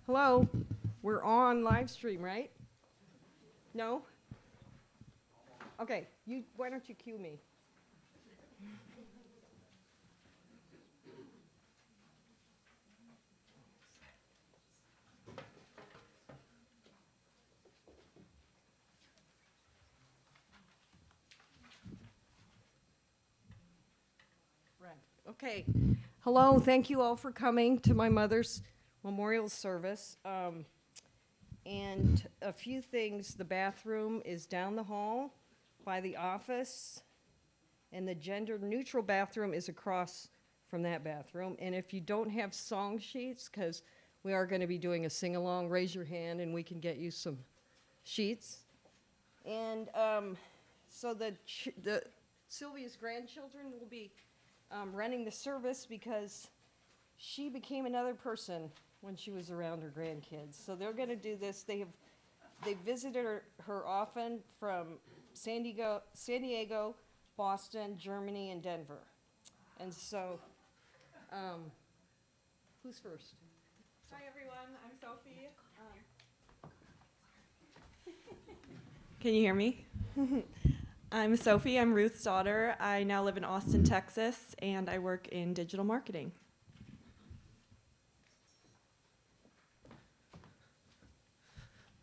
Hello? We're on live stream, right? No? Okay, why don't you cue me? Right. Okay. Hello, thank you all for coming to my mother's memorial service. And a few things, the bathroom is down the hall by the office, and the gender-neutral bathroom is across from that bathroom. And if you don't have song sheets, because we are going to be doing a sing-along, raise your hand and we can get you some sheets. And so the Sylvia's grandchildren will be running the service because she became another person when she was around her grandkids. So they're going to do this. They visited her often from San Diego, Boston, Germany, and Denver. And so, who's first? Hi everyone, I'm Sophie. Can you hear me? I'm Sophie, I'm Ruth's daughter. I now live in Austin, Texas, and I work in digital marketing.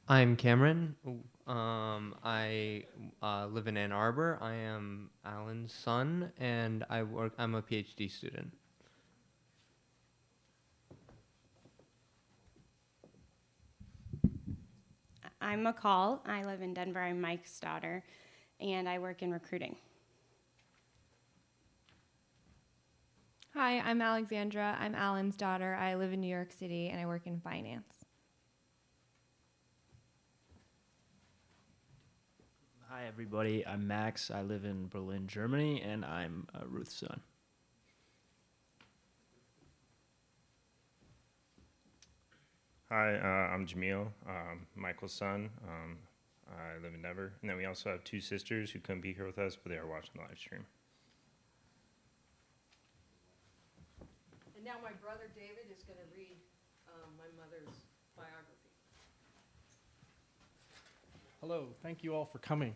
I'm Cameron. I live in Ann Arbor. I am Alan's son, and I'm a PhD student. I'm McCall. I live in Denver. I'm Mike's daughter, and I work in recruiting. Hi, I'm Alexandra. I'm Alan's daughter. I live in New York City, and I work in finance. Hi, everybody. I'm Max. I live in Berlin, Germany, and I'm Ruth's son. Hi, I'm Jamil, Michael's son. I live in Denver. And then we also have two sisters who couldn't be here with us, but they are watching the live stream. And now my brother David is going to read my mother's biography. Hello, thank you all for coming.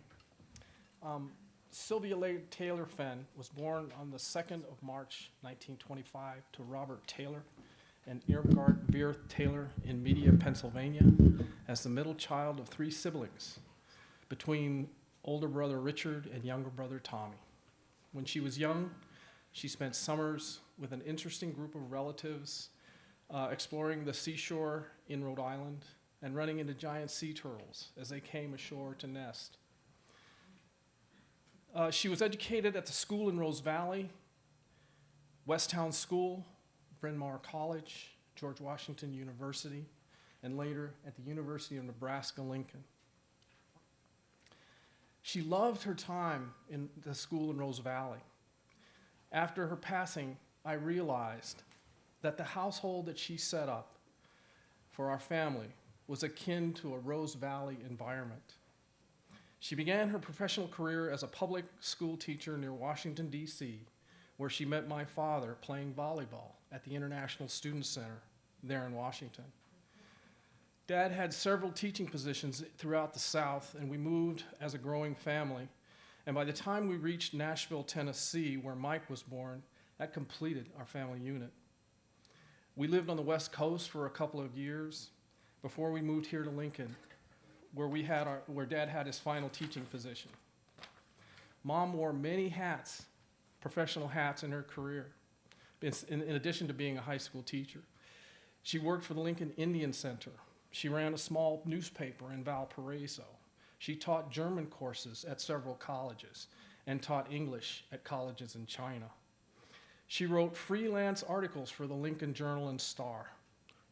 Sylvia Taylor Fen was born on the 2nd of March, 1925 to Robert Taylor and Irmgard Veer Taylor in Media, Pennsylvania, as the middle child of three siblings between older brother Richard and younger brother Tommy. When she was young, she spent summers with an interesting group of relatives exploring the seashore in Rhode Island and running into giant sea turtles as they came ashore to nest. She was educated at the school in Rose Valley, Westtown School, Bryn Mawr College, George Washington University, and later at the University of Nebraska-Lincoln. She loved her time in the school in Rose Valley. After her passing, I realized that the household that she set up for our family was akin to a Rose Valley environment. She began her professional career as a public school teacher near Washington, D.C., where she met my father playing volleyball at the International Student Center there in Washington. Dad had several teaching positions throughout the South, and we moved as a growing family. And by the time we reached Nashville, Tennessee, where Mike was born, that completed our family unit. We lived on the West Coast for a couple of years before we moved here to Lincoln, where Dad had his final teaching position. Mom wore many hats, professional hats in her career, in addition to being a high school teacher. She worked for the Lincoln Indian Center. She ran a small newspaper in Valparaiso. She taught German courses at several colleges and taught English at colleges in China. She wrote freelance articles for the Lincoln Journal and Star,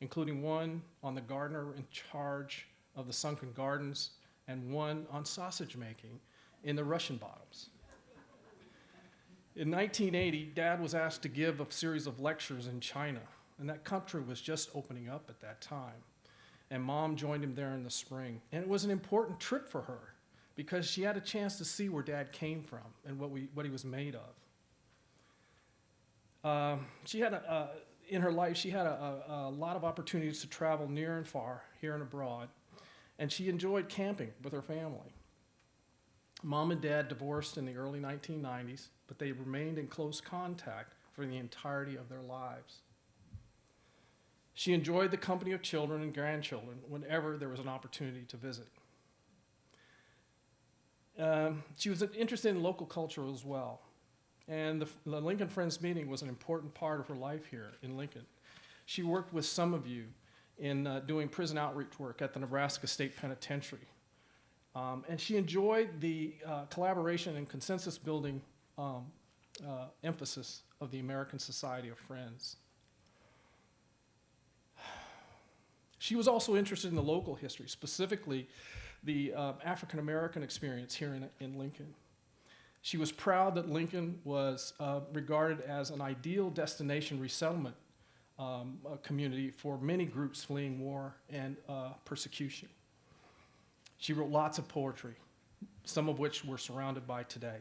including one on the gardener in charge of the sunken gardens and one on sausage making in the Russian bottoms. In 1980, Dad was asked to give a series of lectures in China, and that country was just opening up at that time. And Mom joined him there in the spring. And it was an important trip for her because she had a chance to see where Dad came from and what he was made of. in her life, she had a lot of opportunities to travel near and far, here and abroad, and she enjoyed camping with her family. Mom and Dad divorced in the early 1990s, but they remained in close contact for the entirety of their lives. She enjoyed the company of children and grandchildren whenever there was an opportunity to visit. She was interested in local culture as well. And the Lincoln Friends meeting was an important part of her life here in Lincoln. She worked with some of you in doing prison outreach work at the Nebraska State Penitentiary. And she enjoyed the collaboration and consensus building emphasis of the American Society of Friends. She was also interested in the local history, specifically the African American experience here in Lincoln. She was proud that Lincoln was regarded as an ideal destination resettlement community for many groups fleeing war and persecution. She wrote lots of poetry, some of which we're surrounded by today.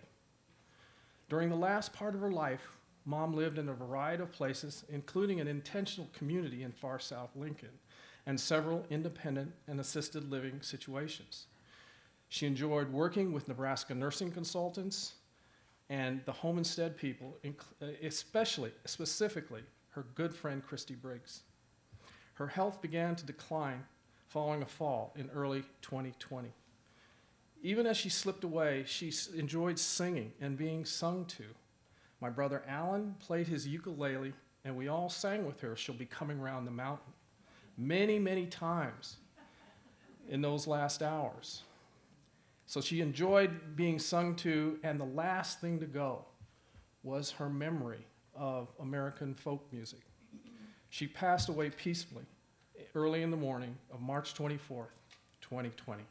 During the last part of her life, Mom lived in a variety of places, including an intentional community in far South Lincoln and several independent and assisted living situations. She enjoyed working with Nebraska nursing consultants and the homestead people, specifically her good friend Christy Briggs. Her health began to decline following a fall in early 2020. Even as she slipped away, she enjoyed singing and being sung to. My brother Alan played his ukulele, and we all sang with her, "She'll Be Coming Round the Mountain," many, many times in those last hours. So she enjoyed being sung to, and the last thing to go was her memory of American folk music. She passed away peacefully early in the morning of March 24th, 2020.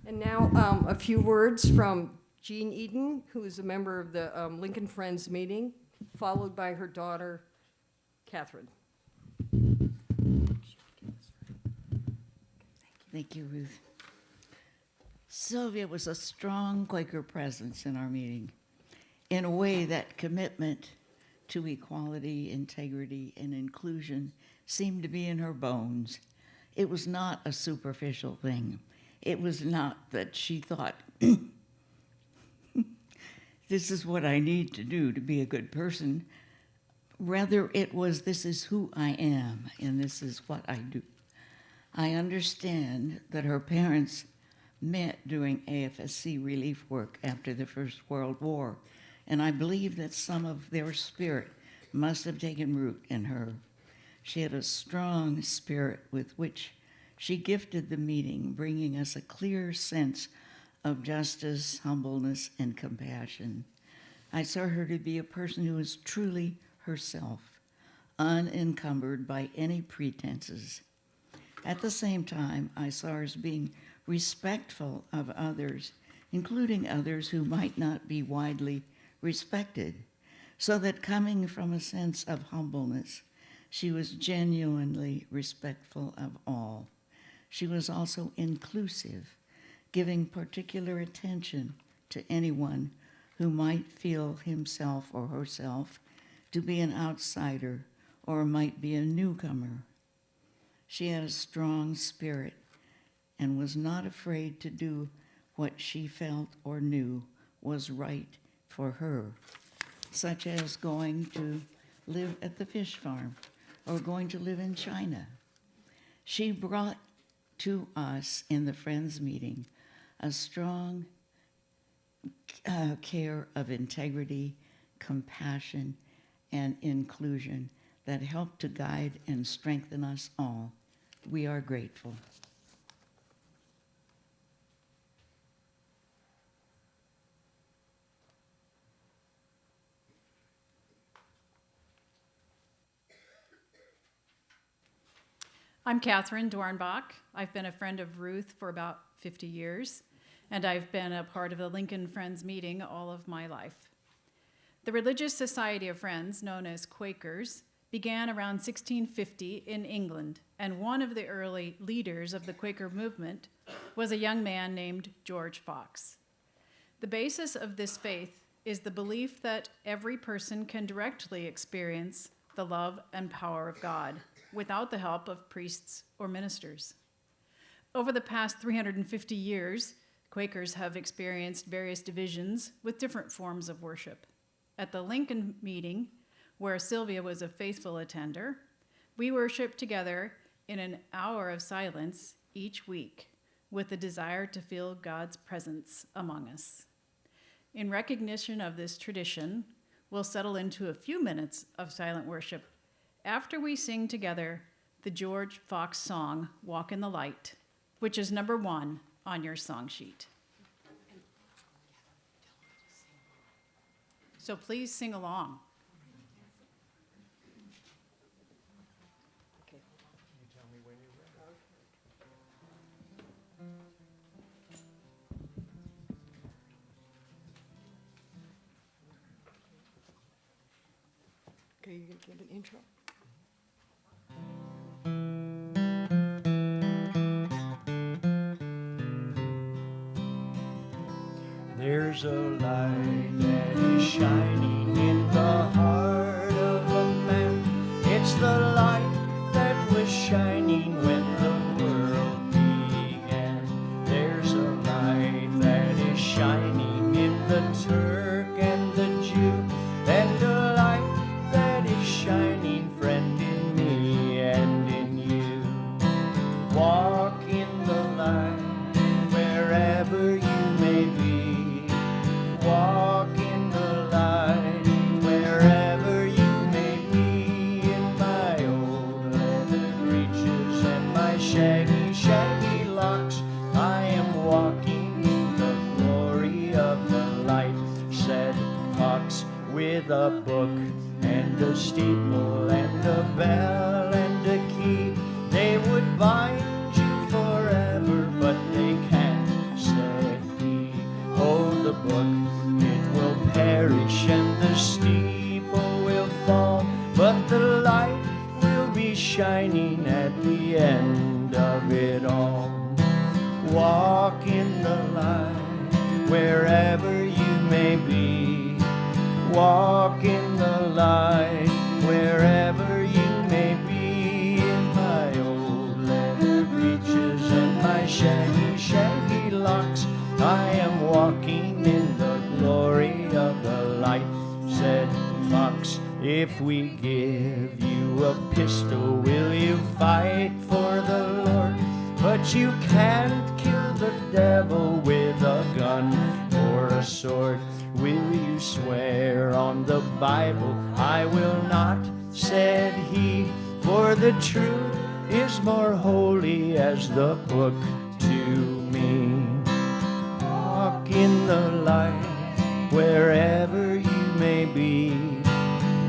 And now a few words from Jean Eden, who is a member of the Lincoln Friends meeting, followed by her daughter, Catherine. Thank you, Ruth. Sylvia was a strong Quaker presence in our meeting. In a way, that commitment to equality, integrity, and inclusion seemed to be in her bones. It was not a superficial thing. It was not that she thought, this is what I need to do to be a good person. Rather, it was, this is who I am, and this is what I do. I understand that her parents met doing AFSC relief work after the First World War, and I believe that some of their spirit must have taken root in her. She had a strong spirit with which she gifted the meeting, bringing us a clear sense of justice, humbleness, and compassion. I saw her to be a person who was truly herself, unencumbered by any pretenses. At the same time, I saw her as being respectful of others, including others who might not be widely respected, so that coming from a sense of humbleness, she was genuinely respectful of all. She was also inclusive, giving particular attention to anyone who might feel himself or herself to be an outsider or might be a newcomer. She had a strong spirit and was not afraid to do what she felt or knew was right for her, such as going to live at the fish farm or going to live in China. She brought to us in the Friends meeting a strong care of integrity, compassion, and inclusion that helped to guide and strengthen us all. We are grateful. I'm Catherine Dornbach. I've been a friend of Ruth for about 50 years, and I've been a part of the Lincoln Friends meeting all of my life. The Religious Society of Friends, known as Quakers, began around 1650 in England, and one of the early leaders of the Quaker movement was a young man named George Fox. The basis of this faith is the belief that every person can directly experience the love and power of God without the help of priests or ministers. Over the past 350 years, Quakers have experienced various divisions with different forms of worship. At the Lincoln meeting, where Sylvia was a faithful attender, we worshiped together in an hour of silence each week with the desire to feel God's presence among us. In recognition of this tradition, we'll settle into a few minutes of silent worship after we sing together the George Fox song, Walk in the Light, which is number 1 on your song sheet. So please sing along. Okay, you gonna give an intro? There's a light that is shining in the heart of a man. It's the light that was shining when the world began. There's a light that is shining in the Turk and the Jew, and a light that is shining, friend, in me and in you. Walk in the light wherever you may be. Walk in the light wherever you may be. In my old leather breeches and my shaggy, shaggy locks, I am walking in the glory of the light, said Fox, with a book and a steeple and a bell and a key. They would bind you forever, but they can't, said he. Oh, the book, it will perish and the steeple will fall, but the light will be shining at the end of it all. Walk in the light wherever you may be. Walk in the light wherever you may be. In my old leather breeches and my shaggy, shaggy locks, I am walking in the glory of the light, said Fox. If we give you a pistol, will you fight for the Lord? But you can't kill the devil with a gun or a sword. Will you swear on the Bible? I will not, said he, for the truth is more holy as the book to me. Walk in the light wherever you may be.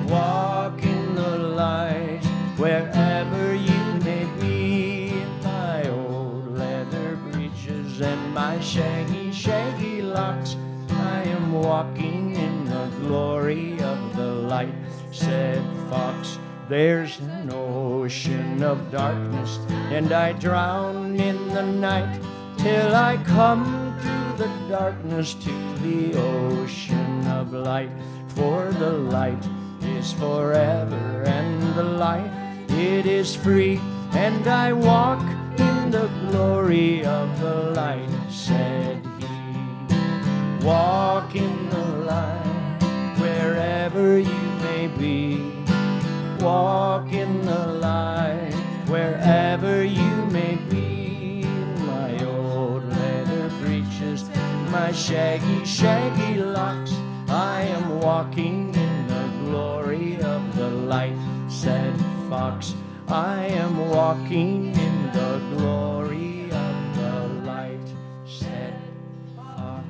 Walk in the light wherever you may be. In my old leather breeches and my shaggy, shaggy locks, I am walking in the glory of the light, said Fox. There's an ocean of darkness, and I drown in the night till I come through the darkness to the ocean of light. For the light is forever, and the light, it is free, and I walk in the glory of the light, said he. Walk in the light wherever you may be. Walk in the light wherever you may be. My old leather breeches, my shaggy, shaggy locks, I am walking in the glory of the light, said Fox. I am walking in the glory of the light, said Fox.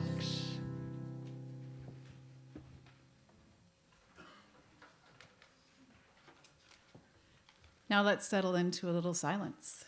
Now let's settle into a little silence.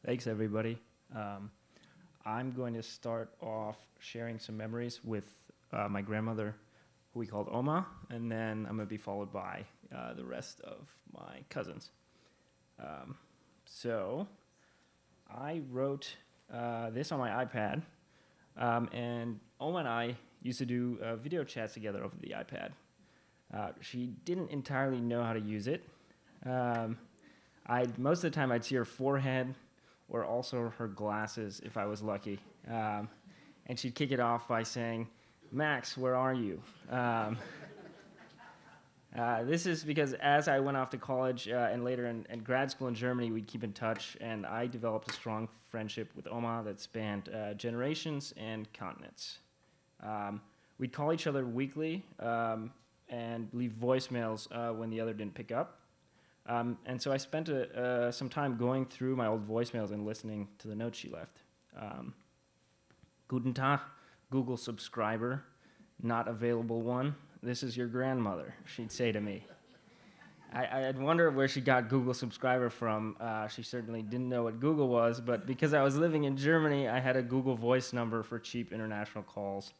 Thanks, everybody. I'm going to start off sharing some memories with my grandmother, who we called Oma, and then I'm going to be followed by the rest of my cousins. So I wrote this on my iPad, and Oma and I used to do video chats together over the iPad. She didn't entirely know how to use it. Most of the time I'd see her forehead or also her glasses if I was lucky. And she'd kick it off by saying, "Max, where are you?" This is because as I went off to college and later in grad school in Germany, we'd keep in touch, and I developed a strong friendship with Oma that spanned generations and continents. We'd call each other weekly and leave voicemails when the other didn't pick up. And so I spent some time going through my old voicemails and listening to the notes she left. Guten Tag, Google subscriber, not available one. This is your grandmother, she'd say to me. I'd wonder where she got Google subscriber from. She certainly didn't know what Google was, but because I was living in Germany, I had a Google Voice number for cheap international calls.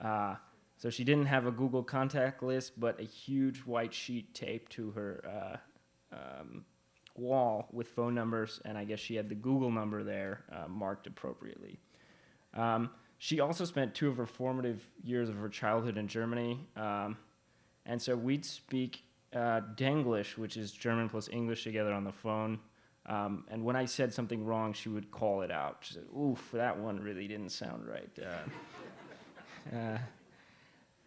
So she didn't have a Google contact list, but a huge white sheet taped to her wall with phone numbers, and I guess she had the Google number there marked appropriately. She also spent 2 of her formative years of her childhood in Germany, and so we'd speak Denglish, which is German plus English together on the phone, and when I said something wrong, she would call it out. She said, "Oof, that one really didn't sound right."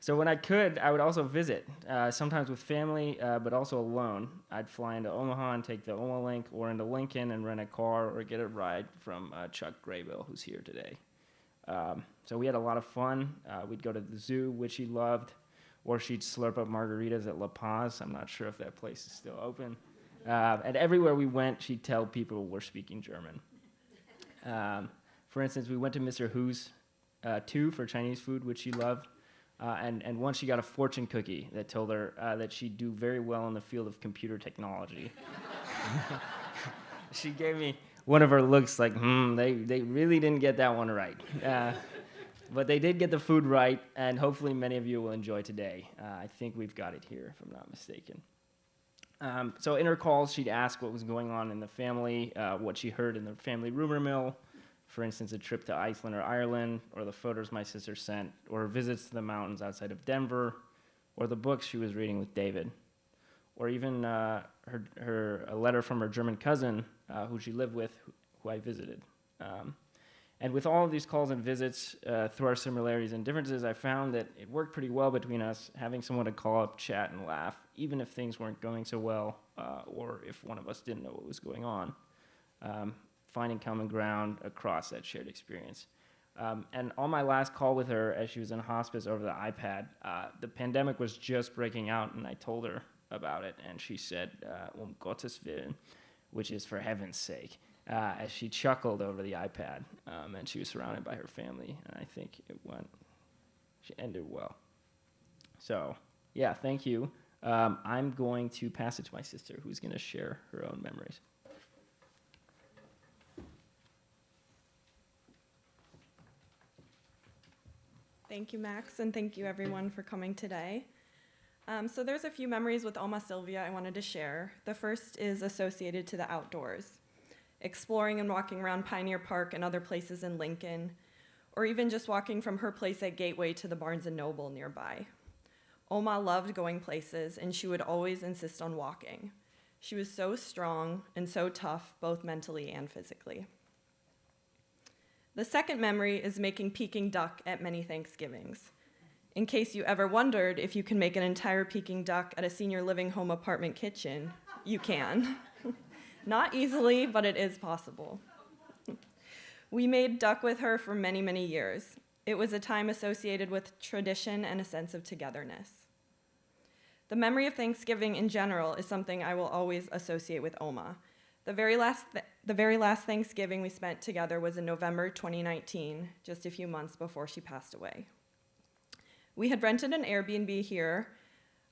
So when I could, I would also visit, sometimes with family, but also alone. I'd fly into Omaha and take the Oma Link, or into Lincoln and rent a car or get a ride from Chuck Graybill, who's here today. So we had a lot of fun. We'd go to the zoo, which she loved, or she'd slurp up margaritas at La Paz. I'm not sure if that place is still open. And everywhere we went, she'd tell people we're speaking German. For instance, we went to Mr. Hu's too for Chinese food, which she loved. And once she got a fortune cookie that told her that she'd do very well in the field of computer technology. She gave me one of her looks like, they really didn't get that one right. But they did get the food right, and hopefully many of you will enjoy today. I think we've got it here, if I'm not mistaken. So in her calls, she'd ask what was going on in the family, what she heard in the family rumor mill. For instance, a trip to Iceland or Ireland, or the photos my sister sent, or her visits to the mountains outside of Denver, or the books she was reading with David, or even a letter from her German cousin, who she lived with, who I visited. And with all of these calls and visits, through our similarities and differences, I found that it worked pretty well between us, having someone to call up, chat, and laugh, even if things weren't going so well, or if one of us didn't know what was going on. Finding common ground across that shared experience. And on my last call with her, as she was in hospice over the iPad, the pandemic was just breaking out, and I told her about it, and she said, Gottes Willen, which is for heaven's sake, as she chuckled over the iPad, and she was surrounded by her family, and I think she ended well. So, yeah, thank you. I'm going to pass it to my sister, who's going to share her own memories. Thank you, Max, and thank you, everyone, for coming today. So there's a few memories with Oma Sylvia I wanted to share. The first is associated to the outdoors, exploring and walking around Pioneer Park and other places in Lincoln, or even just walking from her place at Gateway to the Barnes & Noble nearby. Oma loved going places, and she would always insist on walking. She was so strong and so tough, both mentally and physically. The second memory is making Peking duck at many Thanksgivings. In case you ever wondered if you can make an entire Peking duck at a senior living home apartment kitchen, you can. Not easily, but it is possible. We made duck with her for many, many years. It was a time associated with tradition and a sense of togetherness. The memory of Thanksgiving in general is something I will always associate with Oma. The very last Thanksgiving we spent together was in November 2019, just a few months before she passed away. We had rented an Airbnb here.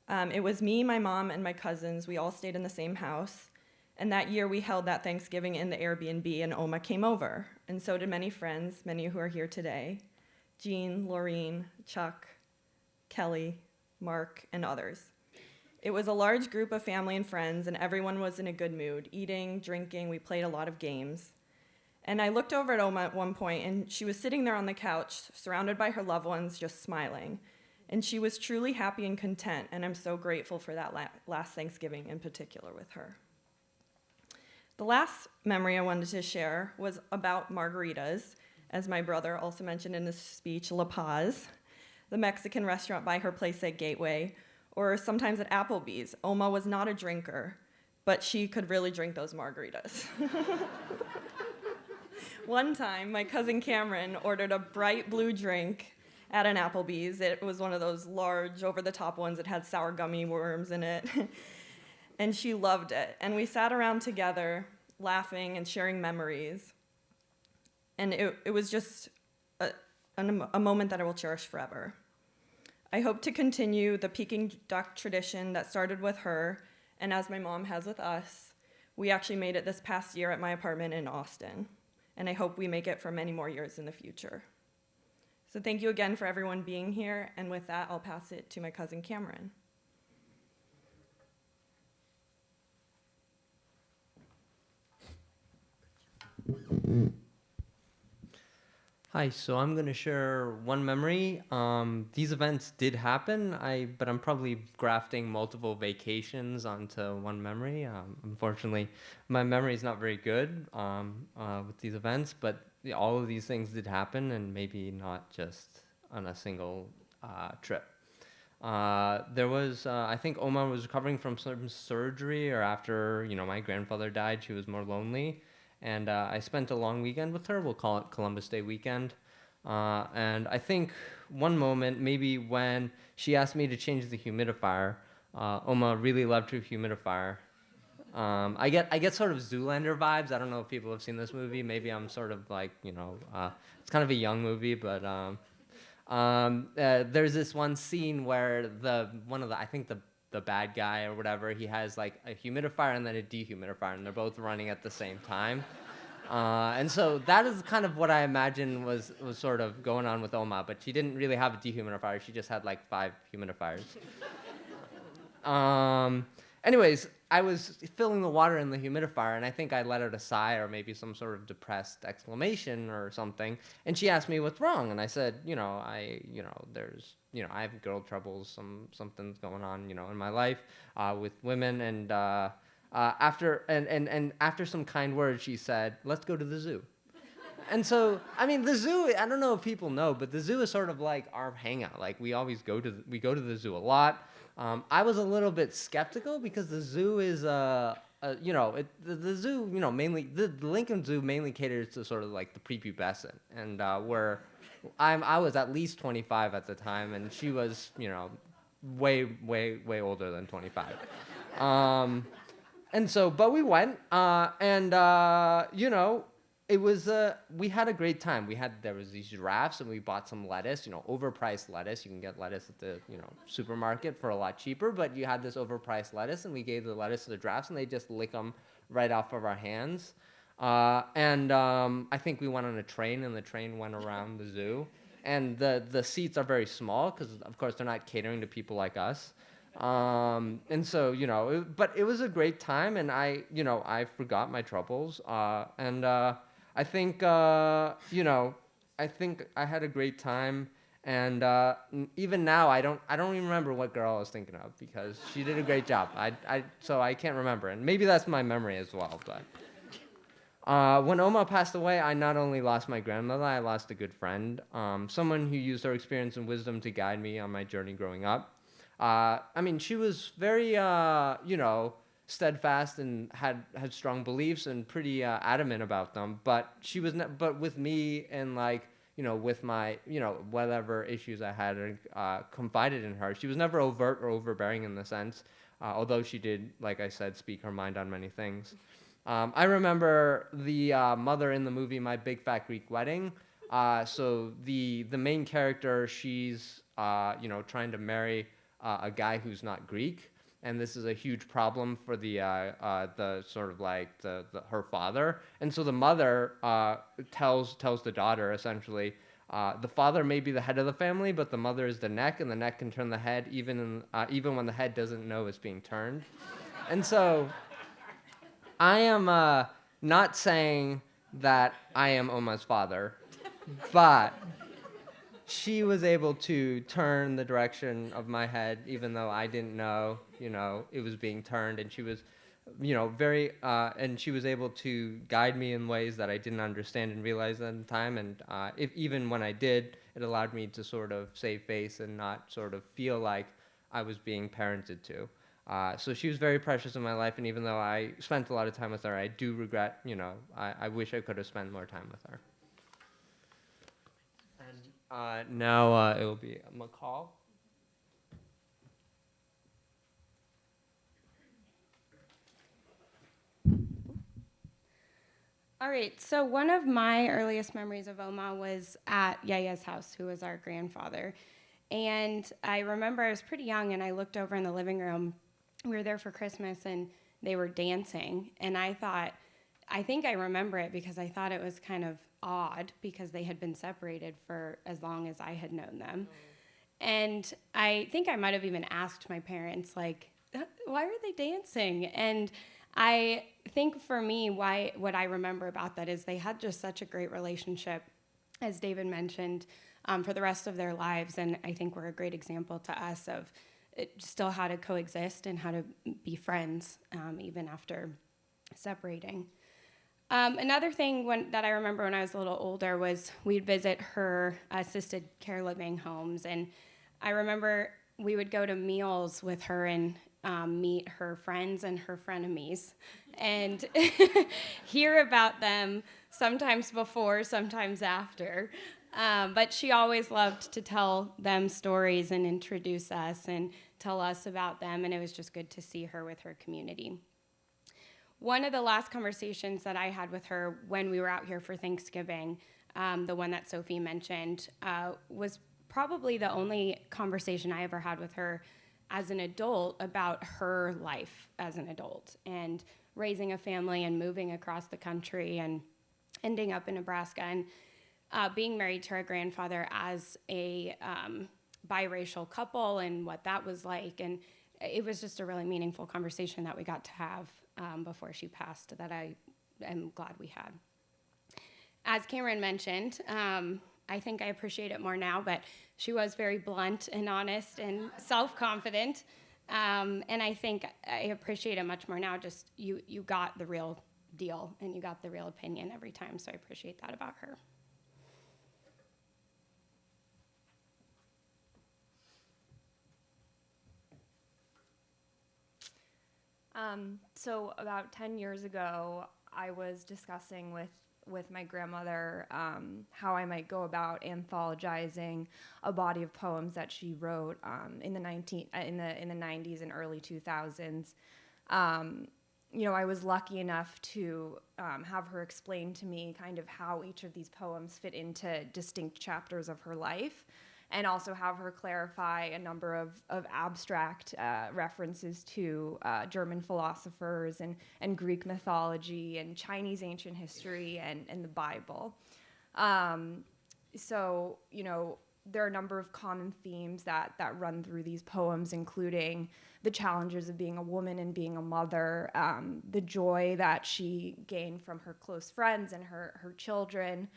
It was me, my mom, and my cousins. We all stayed in the same house. And that year we held that Thanksgiving in the Airbnb, and Oma came over. And so did many friends, many who are here today: Jean, Laureen, Chuck, Kelly, Mark, and others. It was a large group of family and friends, and everyone was in a good mood, eating, drinking. We played a lot of games. And I looked over at Oma at one point, and she was sitting there on the couch, surrounded by her loved ones, just smiling. And she was truly happy and content, and I'm so grateful for that last Thanksgiving in particular with her. The last memory I wanted to share was about margaritas, as my brother also mentioned in his speech, La Paz, the Mexican restaurant by her place at Gateway, or sometimes at Applebee's. Oma was not a drinker, but she could really drink those margaritas. One time, my cousin Cameron ordered a bright blue drink at an Applebee's. It was one of those large, over-the-top ones that had sour gummy worms in it. And she loved it. And we sat around together, laughing and sharing memories. And it was just a moment that I will cherish forever. I hope to continue the Peking duck tradition that started with her, and as my mom has with us. We actually made it this past year at my apartment in Austin. And I hope we make it for many more years in the future. So thank you again for everyone being here, and with that, I'll pass it to my cousin Cameron. Hi, so I'm going to share one memory. These events did happen, but I'm probably grafting multiple vacations onto one memory. Unfortunately, my memory is not very good with these events, but all of these things did happen, and maybe not just on a single trip. There was, I think Oma was recovering from some surgery, or after, my grandfather died, she was more lonely. And I spent a long weekend with her. We'll call it Columbus Day weekend. And I think one moment, maybe when she asked me to change the humidifier, Oma really loved her humidifier. I get sort of Zoolander vibes. I don't know if people have seen this movie. Maybe I'm sort of like, it's kind of a young movie, but there's this one scene where I think the bad guy or whatever, he has like a humidifier and then a dehumidifier, and they're both running at the same time. And so that is kind of what I imagine was sort of going on with Oma, but she didn't really have a dehumidifier. She just had like 5 humidifiers. Anyways, I was filling the water in the humidifier, and I think I let out a sigh or maybe some sort of depressed exclamation or something. And she asked me what's wrong, and I said, I have girl troubles, something's going on, in my life with women, and after some kind words, she said, "Let's go to the zoo." And so, the zoo, I don't know if people know, but the zoo is sort of like our hangout. Like we go to the zoo a lot. I was a little bit skeptical because the zoo is, the zoo, mainly, the Lincoln Zoo mainly caters to sort of like the prepubescent. And I was at least 25 at the time, and she was, way, way, way older than 25. And so, but we went, it was, we had a great time. There was these giraffes, and we bought some lettuce, overpriced lettuce. You can get lettuce at the, supermarket for a lot cheaper, but you had this overpriced lettuce, and we gave the lettuce to the giraffes, and they just lick them right off of our hands. I think we went on a train, and the train went around the zoo. And the seats are very small, because, of course, they're not catering to people like us. And so, but it was a great time, and I forgot my troubles. I think, I think I had a great time, and even now I don't even remember what girl I was thinking of, because she did a great job. So I can't remember, and maybe that's my memory as well. But when Oma passed away, I not only lost my grandmother, I lost a good friend, someone who used her experience and wisdom to guide me on my journey growing up. She was very, steadfast and had strong beliefs and pretty adamant about them. But she was, but with me and with my, whatever issues I had, confided in her. She was never overt or overbearing in the sense, although she did, like I said, speak her mind on many things. I remember the mother in the movie My Big Fat Greek Wedding. So the main character, she's trying to marry a guy who's not Greek. and this is a huge problem for the sort of like her father. And so the mother tells the daughter essentially, the father may be the head of the family, but the mother is the neck, and the neck can turn the head even when the head doesn't know it's being turned. And so I am not saying that I am Oma's father, but she was able to turn the direction of my head, even though I didn't know, it was being turned. And she was, and she was able to guide me in ways that I didn't understand and realize at the time. And even when I did, it allowed me to sort of save face and not sort of feel like I was being parented to. So she was very precious in my life, and even though I spent a lot of time with her, I do regret, I wish I could have spent more time with her. And now it will be McCall. All right, so one of my earliest memories of Oma was at Yaya's house, who was our grandfather. And I remember I was pretty young, and I looked over in the living room. We were there for Christmas, and they were dancing. And I think I remember it because I thought it was kind of odd because they had been separated for as long as I had known them. And I think I might have even asked my parents, like, why are they dancing? And I think for me, what I remember about that is they had just such a great relationship, as David mentioned, for the rest of their lives. And I think we're a great example to us of still how to coexist and how to be friends, even after separating. Another thing that I remember when I was a little older was we'd visit her assisted care living homes. And I remember we would go to meals with her and meet her friends and her frenemies and hear about them, sometimes before, sometimes after. But she always loved to tell them stories and introduce us and tell us about them, and it was just good to see her with her community. One of the last conversations that I had with her when we were out here for Thanksgiving, the one that Sophie mentioned, was probably the only conversation I ever had with her as an adult about her life as an adult and raising a family and moving across the country and ending up in Nebraska and being married to her grandfather as a biracial couple and what that was like. And it was just a really meaningful conversation that we got to have before she passed that I am glad we had. As Cameron mentioned, I think I appreciate it more now, but she was very blunt and honest and self-confident. And I think I appreciate it much more now. Just you got the real deal and you got the real opinion every time. So I appreciate that about her. So about 10 years ago, I was discussing with my grandmother how I might go about anthologizing a body of poems that she wrote in the 90s and early 2000s. I was lucky enough to have her explain to me kind of how each of these poems fit into distinct chapters of her life, and also have her clarify a number of abstract references to German philosophers and Greek mythology and Chinese ancient history and the Bible. So, there are a number of common themes that run through these poems, including the challenges of being a woman and being a mother, the joy that she gained from her close friends and her children,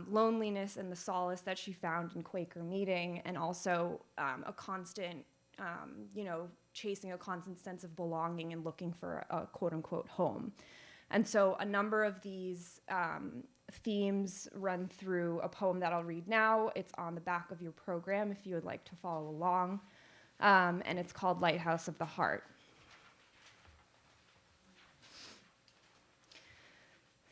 loneliness and the solace that she found in Quaker meeting, and also a constant, chasing a constant sense of belonging and looking for a quote-unquote home. And so a number of these themes run through a poem that I'll read now. It's on the back of your program if you would like to follow along, and it's called Lighthouse of the Heart.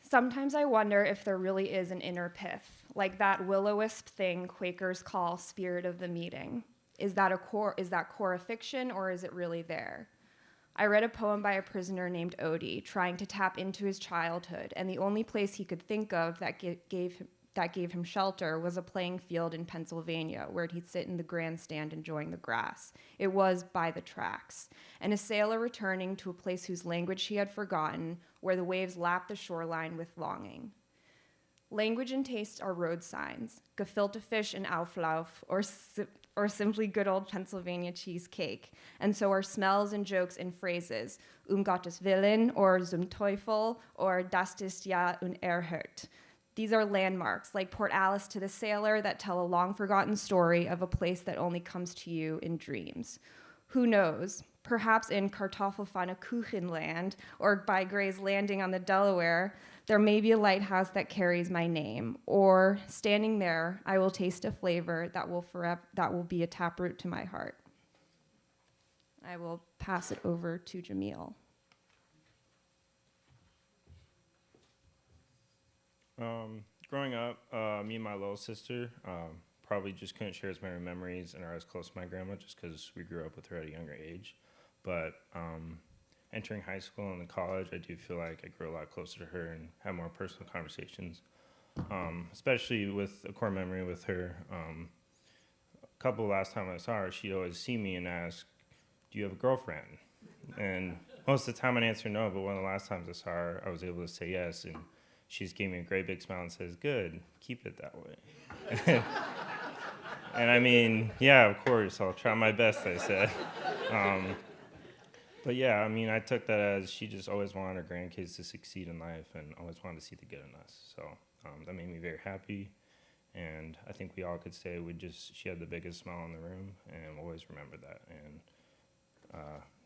Sometimes I wonder if there really is an inner pith, like that will-o-wisp thing Quakers call spirit of the meeting. Is that core a fiction, or is it really there? I read a poem by a prisoner named Odie trying to tap into his childhood, and the only place he could think of that gave that gave him shelter was a playing field in Pennsylvania where he'd sit in the grandstand enjoying the grass. It was by the tracks. And a sailor returning to a place whose language he had forgotten, where the waves lapped the shoreline with longing. Language and taste are road signs, gefilte fish and Auflauf, or simply good old Pennsylvania cheesecake. And so are smells and jokes and phrases, Gottes Willen, or zum Teufel, or das ist ja unerhört. These are landmarks, like Port Alice to the sailor, that tell a long-forgotten story of a place that only comes to you in dreams. Who knows? Perhaps in Kartoffelpfannkuchenland, or by Gray's Landing on the Delaware, there may be a lighthouse that carries my name. Or, standing there, I will taste a flavor that will be a taproot to my heart. I will pass it over to Jamil. Growing up, me and my little sister probably just couldn't share as many memories and are as close to my grandma just because we grew up with her at a younger age. But entering high school and college, I do feel like I grew a lot closer to her and had more personal conversations, especially with a core memory with her. A couple last time I saw her, she'd always see me and ask, "Do you have a girlfriend?" And most of the time I'd answer no, but one of the last times I saw her, I was able to say yes, and she just gave me a great big smile and says, "Good, keep it that way." And I mean, yeah, of course, I'll try my best, I said. But yeah, I mean, I took that as she just always wanted her grandkids to succeed in life and always wanted to see the good in us. So that made me very happy. And I think we all could say she had the biggest smile in the room, and we'll always remember that. And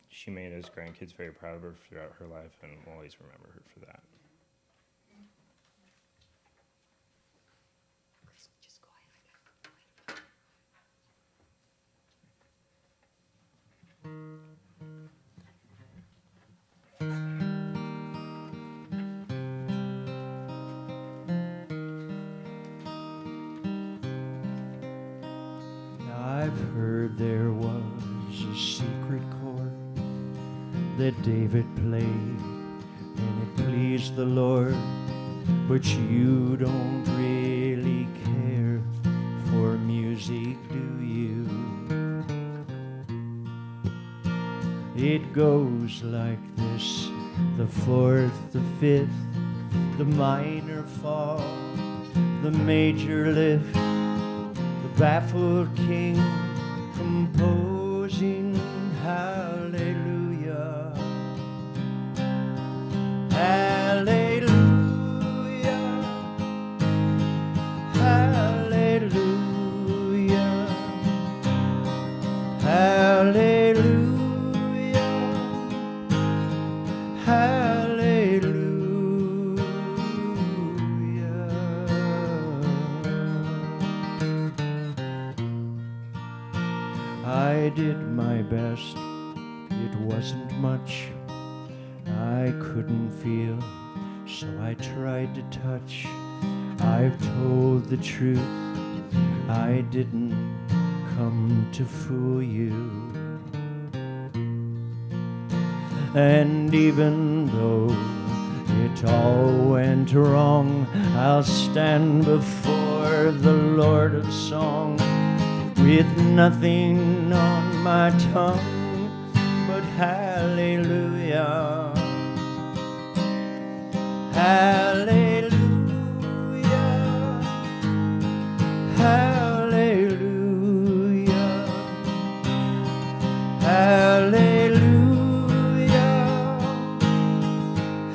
she made us grandkids very proud of her throughout her life, and we'll always remember her for that. I've heard there was a secret chord that David played, and it pleased the Lord, but you don't really care for music, do you? It goes like this: the fourth, the fifth, the minor fall, the major lift, the baffled king composing hallelujah, hallelujah, hallelujah, hallelujah, I did my best, it wasn't much. I couldn't feel, so I tried to touch. I've told the truth, I didn't come to fool you. And even though it all went wrong, I'll stand before the Lord of Song with nothing on my tongue but hallelujah, hallelujah, hallelujah, hallelujah,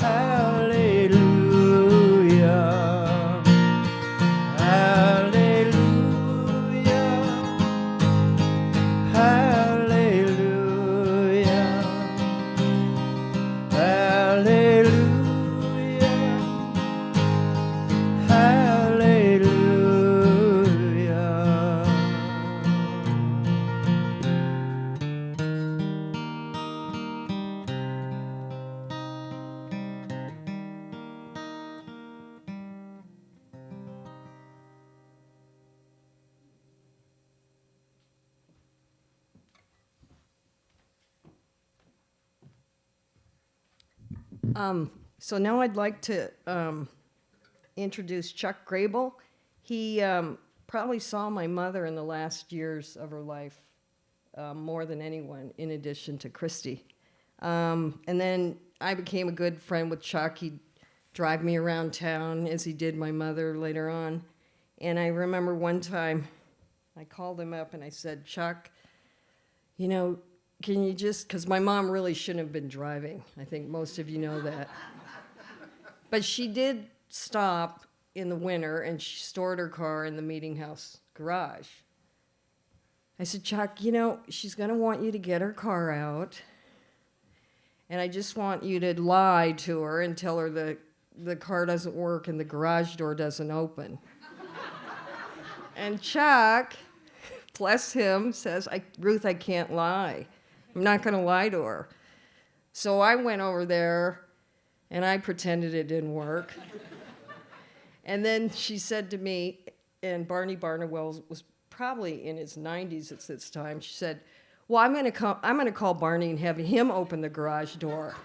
hallelujah, So now I'd like to introduce Chuck Grable. He probably saw my mother in the last years of her life more than anyone, in addition to Christy. And then I became a good friend with Chuck. He'd drive me around town as he did my mother later on. And I remember one time I called him up and I said, Chuck, you know, can you just, because my mom really shouldn't have been driving. I think most of you know that. But she did stop in the winter and she stored her car in the meeting house garage. I said, Chuck, you know, she's going to want you to get her car out. And I just want you to lie to her and tell her the car doesn't work and the garage door doesn't open. And Chuck, bless him, says, Ruth, I can't lie. I'm not going to lie to her. So I went over there and I pretended it didn't work. And then she said to me, and Barney Barnwell was probably in his 90s at this time, she said, well, I'm going to call Barney and have him open the garage door.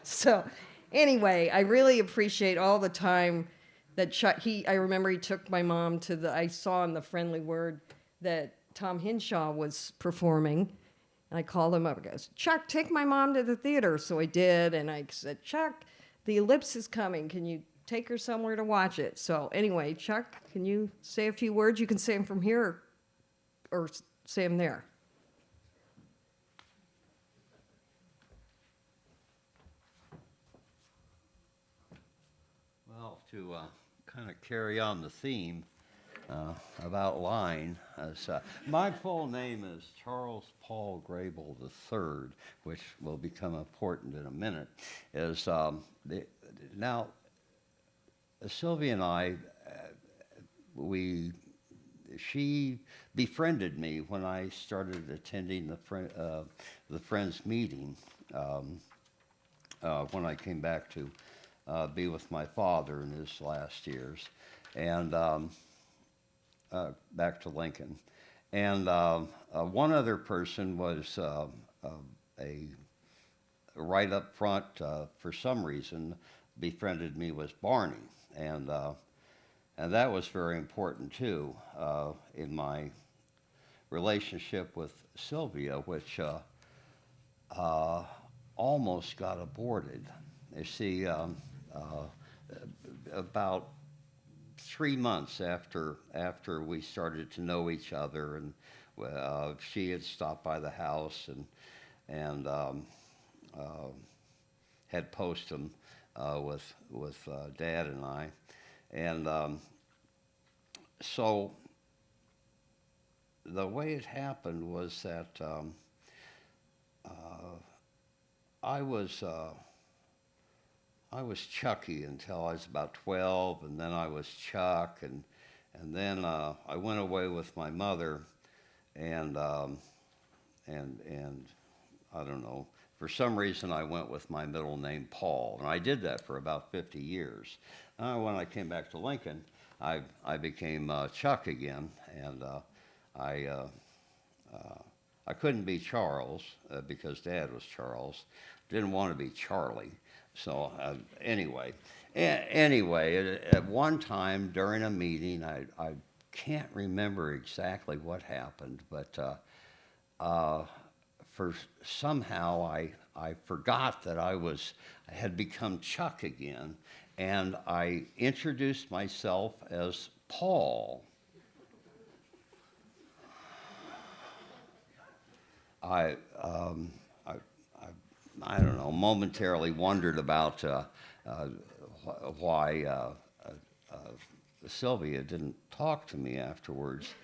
So anyway, I really appreciate all the time that Chuck, I remember he took my mom to I saw in the Friendly Word that Tom Hinshaw was performing. And I called him up and goes, Chuck, take my mom to the theater. So I did, and I said, Chuck, the Ellipse is coming. Can you take her somewhere to watch it? So anyway, Chuck, can you say a few words? You can say them from here or say them there. Well, to kind of carry on the theme about lying, my full name is Charles Paul Grable III, which will become important in a minute. Now, Sylvia and I, she befriended me when I started attending the Friends meeting when I came back to be with my father in his last years, and back to Lincoln. And one other person was right up front, for some reason, befriended me was Barney. And that was very important too in my relationship with Sylvia, which almost got aborted. You see, about 3 months after we started to know each other, and she had stopped by the house and had posted with Dad and I, and so the way it happened was that I was Chucky until I was about 12, and then I was Chuck, and then I went away with my mother, and I don't know, for some reason I went with my middle name Paul, and I did that for about 50 years. When I came back to Lincoln, I became Chuck again, and I couldn't be Charles because Dad was Charles. Didn't want to be Charlie. So anyway, at one time during a meeting, I can't remember exactly what happened, but somehow I forgot that I had become Chuck again, and I introduced myself as Paul. I don't know, momentarily wondered about why Sylvia didn't talk to me afterwards.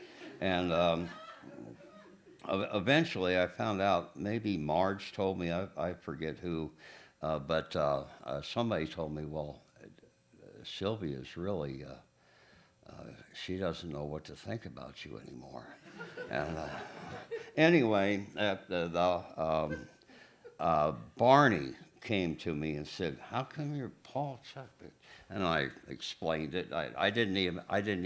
And eventually I found out, maybe Marge told me, I forget who, but somebody told me, well, Sylvia's really, she doesn't know what to think about you anymore. And anyway, Barney came to me and said, "How come you're Paul Chuck?" And I explained it. I hadn't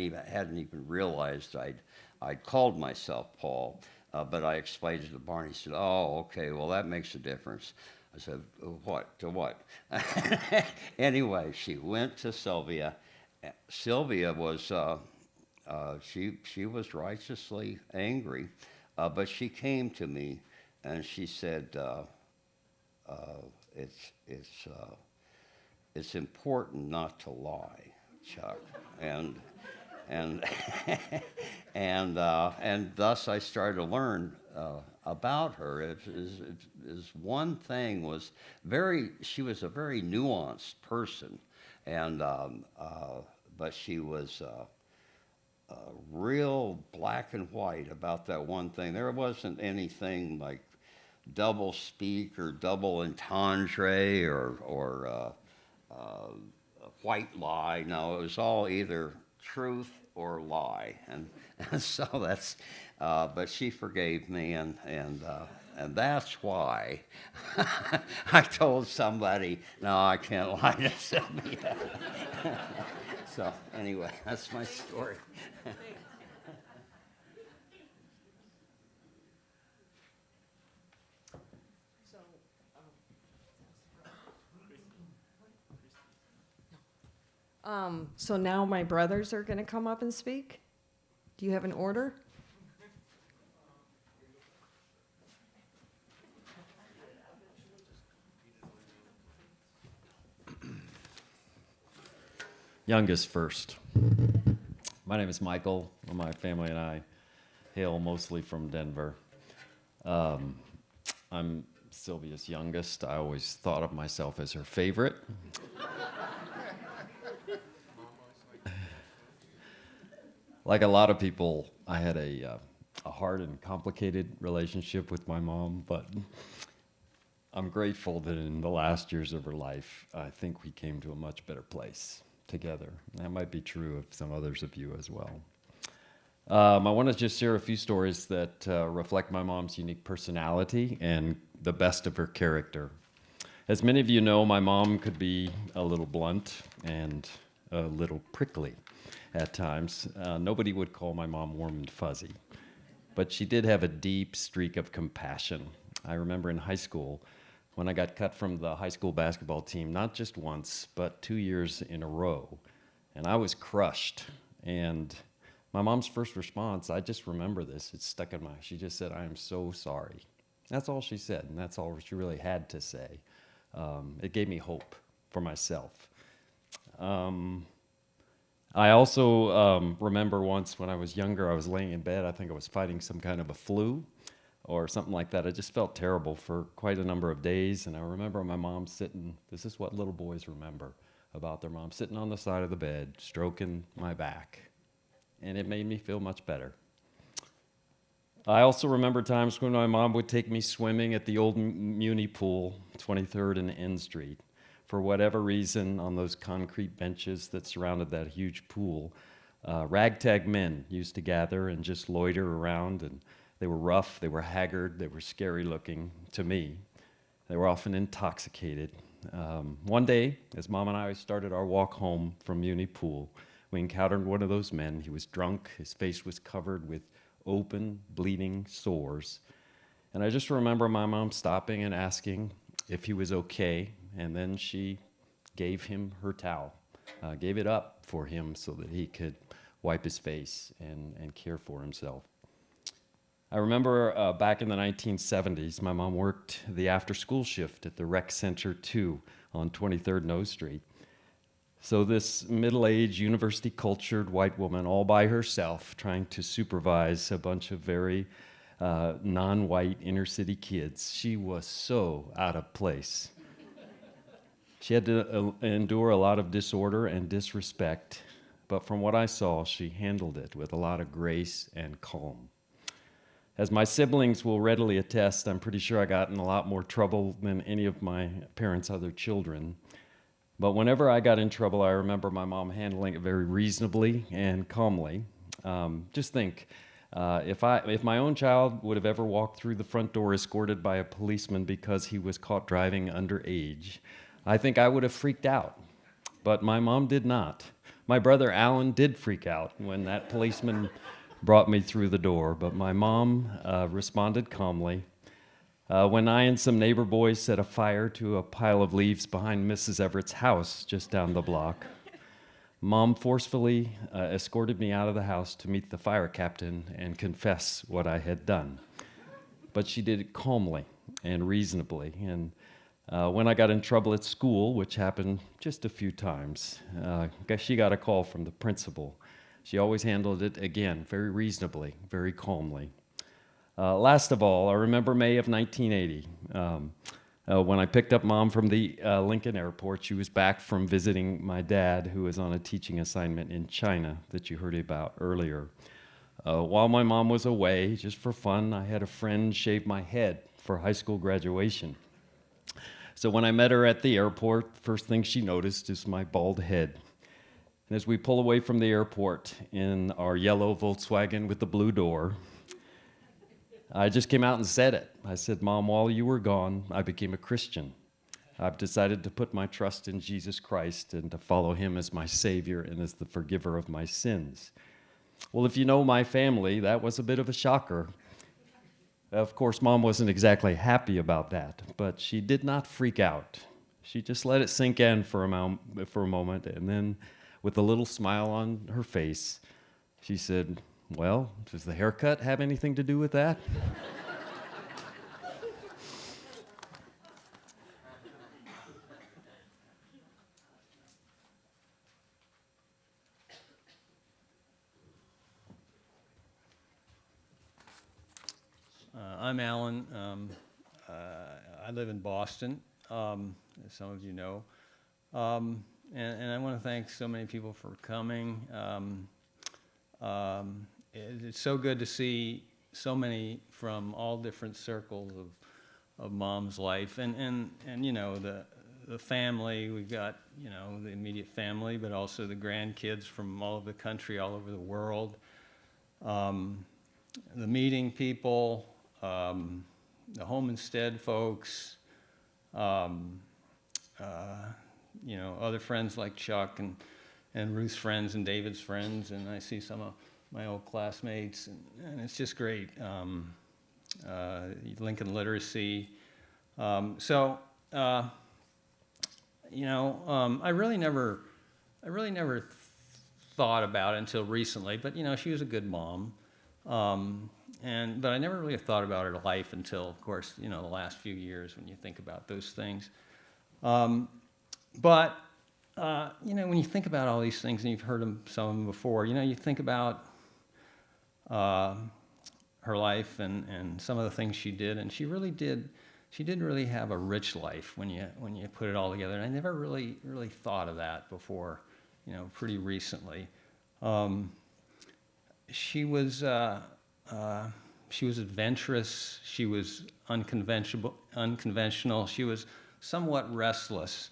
even realized I'd called myself Paul, but I explained it to Barney. He said, "Oh, okay. Well, that makes a difference." I said, "What? To what?" Anyway, she went to Sylvia, Sylvia was, she was righteously angry, but she came to me and she said, it's important not to lie, Chuck. And and thus I started to learn about her. Is one thing was she was a very nuanced person, and but she was real black and white about that one thing. There wasn't anything like double speak or double entendre or white lie. No, it was all either truth or lie, and so that's. But she forgave me, and that's why I told somebody, no, I can't lie to Sylvia. So anyway, that's my story. So now my brothers are going to come up and speak. Do you have an order? Youngest first. My name is Michael. My family and I hail mostly from Denver. I'm Sylvia's youngest. I always thought of myself as her favorite. Like a lot of people, I had a hard and complicated relationship with my mom, but I'm grateful that in the last years of her life, I think we came to a much better place together. That might be true of some others of you as well. I want to just share a few stories that reflect my mom's unique personality and the best of her character. As many of you know, my mom could be a little blunt and a little prickly at times. Nobody would call my mom warm and fuzzy, but she did have a deep streak of compassion. I remember in high school when I got cut from the high school basketball team, not just once, but 2 years in a row, and I was crushed. And my mom's first response, I just remember this, it's stuck in she just said, "I am so sorry." That's all she said, and that's all she really had to say. It gave me hope for myself. I also remember once when I was younger, I was laying in bed, I think I was fighting some kind of a flu or something like that. I just felt terrible for quite a number of days, and I remember my mom sitting, this is what little boys remember about their mom, sitting on the side of the bed, stroking my back, and it made me feel much better. I also remember times when my mom would take me swimming at the old Muni pool, 23rd and N Street. For whatever reason, on those concrete benches that surrounded that huge pool, ragtag men used to gather and just loiter around, and they were rough, they were haggard, they were scary looking to me. They were often intoxicated. One day, as Mom and I started our walk home from Muni Pool, we encountered one of those men. He was drunk, his face was covered with open, bleeding sores. And I just remember my mom stopping and asking if he was okay, and then she gave him her towel, gave it up for him so that he could wipe his face and care for himself. I remember back in the 1970s, my mom worked the after-school shift at the Rec Center 2 on 23rd and O Street. So this middle-aged, university-cultured white woman all by herself trying to supervise a bunch of very non-white inner-city kids, she was so out of place. She had to endure a lot of disorder and disrespect, but from what I saw, she handled it with a lot of grace and calm. As my siblings will readily attest, I'm pretty sure I got in a lot more trouble than any of my parents' other children. But whenever I got in trouble, I remember my mom handling it very reasonably and calmly. Just think, if my own child would have ever walked through the front door escorted by a policeman because he was caught driving underage, I think I would have freaked out. But my mom did not. My brother Alan did freak out when that policeman brought me through the door, but my mom responded calmly. When I and some neighbor boys set a fire to a pile of leaves behind Mrs. Everett's house just down the block, Mom forcefully escorted me out of the house to meet the fire captain and confess what I had done. But she did it calmly and reasonably. And when I got in trouble at school, which happened just a few times, she got a call from the principal. She always handled it, again, very reasonably, very calmly. Last of all, I remember May of 1980. When I picked up Mom from the Lincoln airport, she was back from visiting my dad, who was on a teaching assignment in China that you heard about earlier. While my mom was away, just for fun, I had a friend shave my head for high school graduation. So when I met her at the airport, first thing she noticed is my bald head. And as we pull away from the airport in our yellow Volkswagen with the blue door, I just came out and said it. I said, Mom, while you were gone, I became a Christian. I've decided to put my trust in Jesus Christ and to follow him as my Savior and as the forgiver of my sins. Well, if you know my family, that was a bit of a shocker. Of course, Mom wasn't exactly happy about that, but she did not freak out. She just let it sink in for a moment, and then with a little smile on her face, she said, well, does the haircut have anything to do with that? I'm Alan. I live in Boston, as some of you know. And I want to thank so many people for coming. It's so good to see so many from all different circles of Mom's life. And you know, the family, we've got, you know, the immediate family, but also the grandkids from all over the country, all over the world. The meeting people, the home instead folks, you know, other friends like Chuck and Ruth's friends and David's friends, and I see some of my old classmates, and it's just great. Lincoln Literacy. You know, I really never thought about it until recently, but you know, she was a good mom. But I never really thought about her life until, of course, you know, the last few years when you think about those things. You know, when you think about all these things, and you've heard some of them before, you know, you think about her life and some of the things she did, and she did really have a rich life when you put it all together. And I never really thought of that before, you know, pretty recently. She was adventurous. She was unconventional. She was somewhat restless.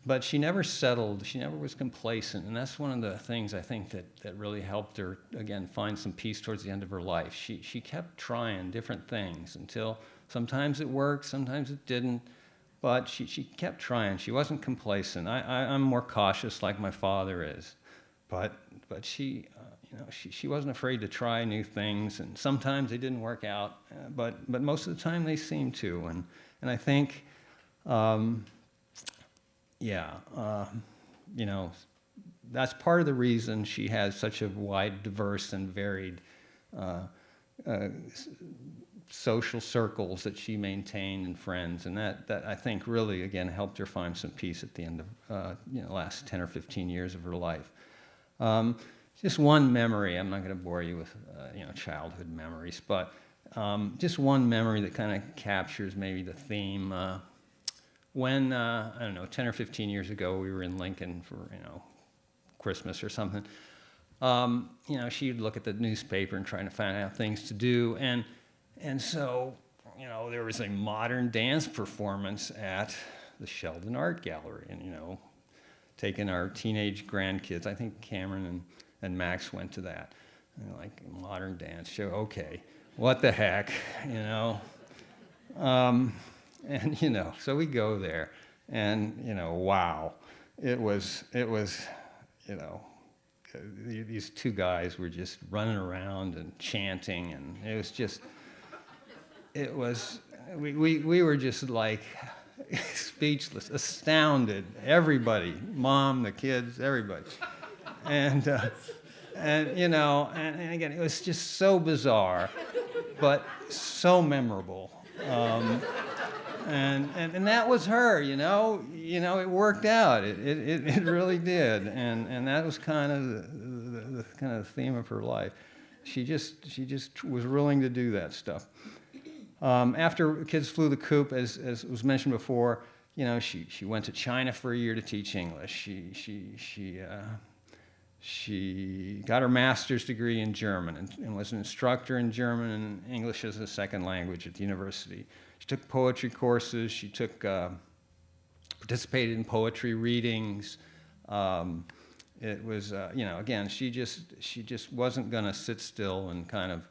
But she never settled. She never was complacent. And that's one of the things I think that really helped her, again, find some peace towards the end of her life. She kept trying different things until sometimes it worked, sometimes it didn't. But she kept trying. She wasn't complacent. I'm more cautious like my father is. But she, you know, she wasn't afraid to try new things. And sometimes they didn't work out. But most of the time they seemed to. And I think... you know, that's part of the reason she has such a wide, diverse, and varied social circles that she maintained and friends, and that I think really, again, helped her find some peace at the end of you know, last 10 or 15 years of her life. Just one memory. I'm not going to bore you with you know, childhood memories, but just one memory that kind of captures maybe the theme. When, I don't know, 10 or 15 years ago, we were in Lincoln for, you know, Christmas or something, you know, she'd look at the newspaper and trying to find out things to do. And so, you know, there was a modern dance performance at the Sheldon Art Gallery. And, you know, taking our teenage grandkids, I think Cameron and Max went to that. And like, a modern dance show, okay, what the heck, you know? And, you know, so we go there, and, you know, wow, it was, you know, these two guys were just running around and chanting, and it was just, we were just like speechless, astounded. Everybody, mom, the kids, everybody. And and again, it was just so bizarre, but so memorable. And that was her, it worked out. It really did. And that was kind of the kind of theme of her life. She just was willing to do that stuff. After kids flew the coop, as was mentioned before, she went to China for a year to teach English. She got her master's degree in German and was an instructor in German and English as a second language at the university. She took poetry courses. She participated in poetry readings. It was, again, she just wasn't going to sit still and kind of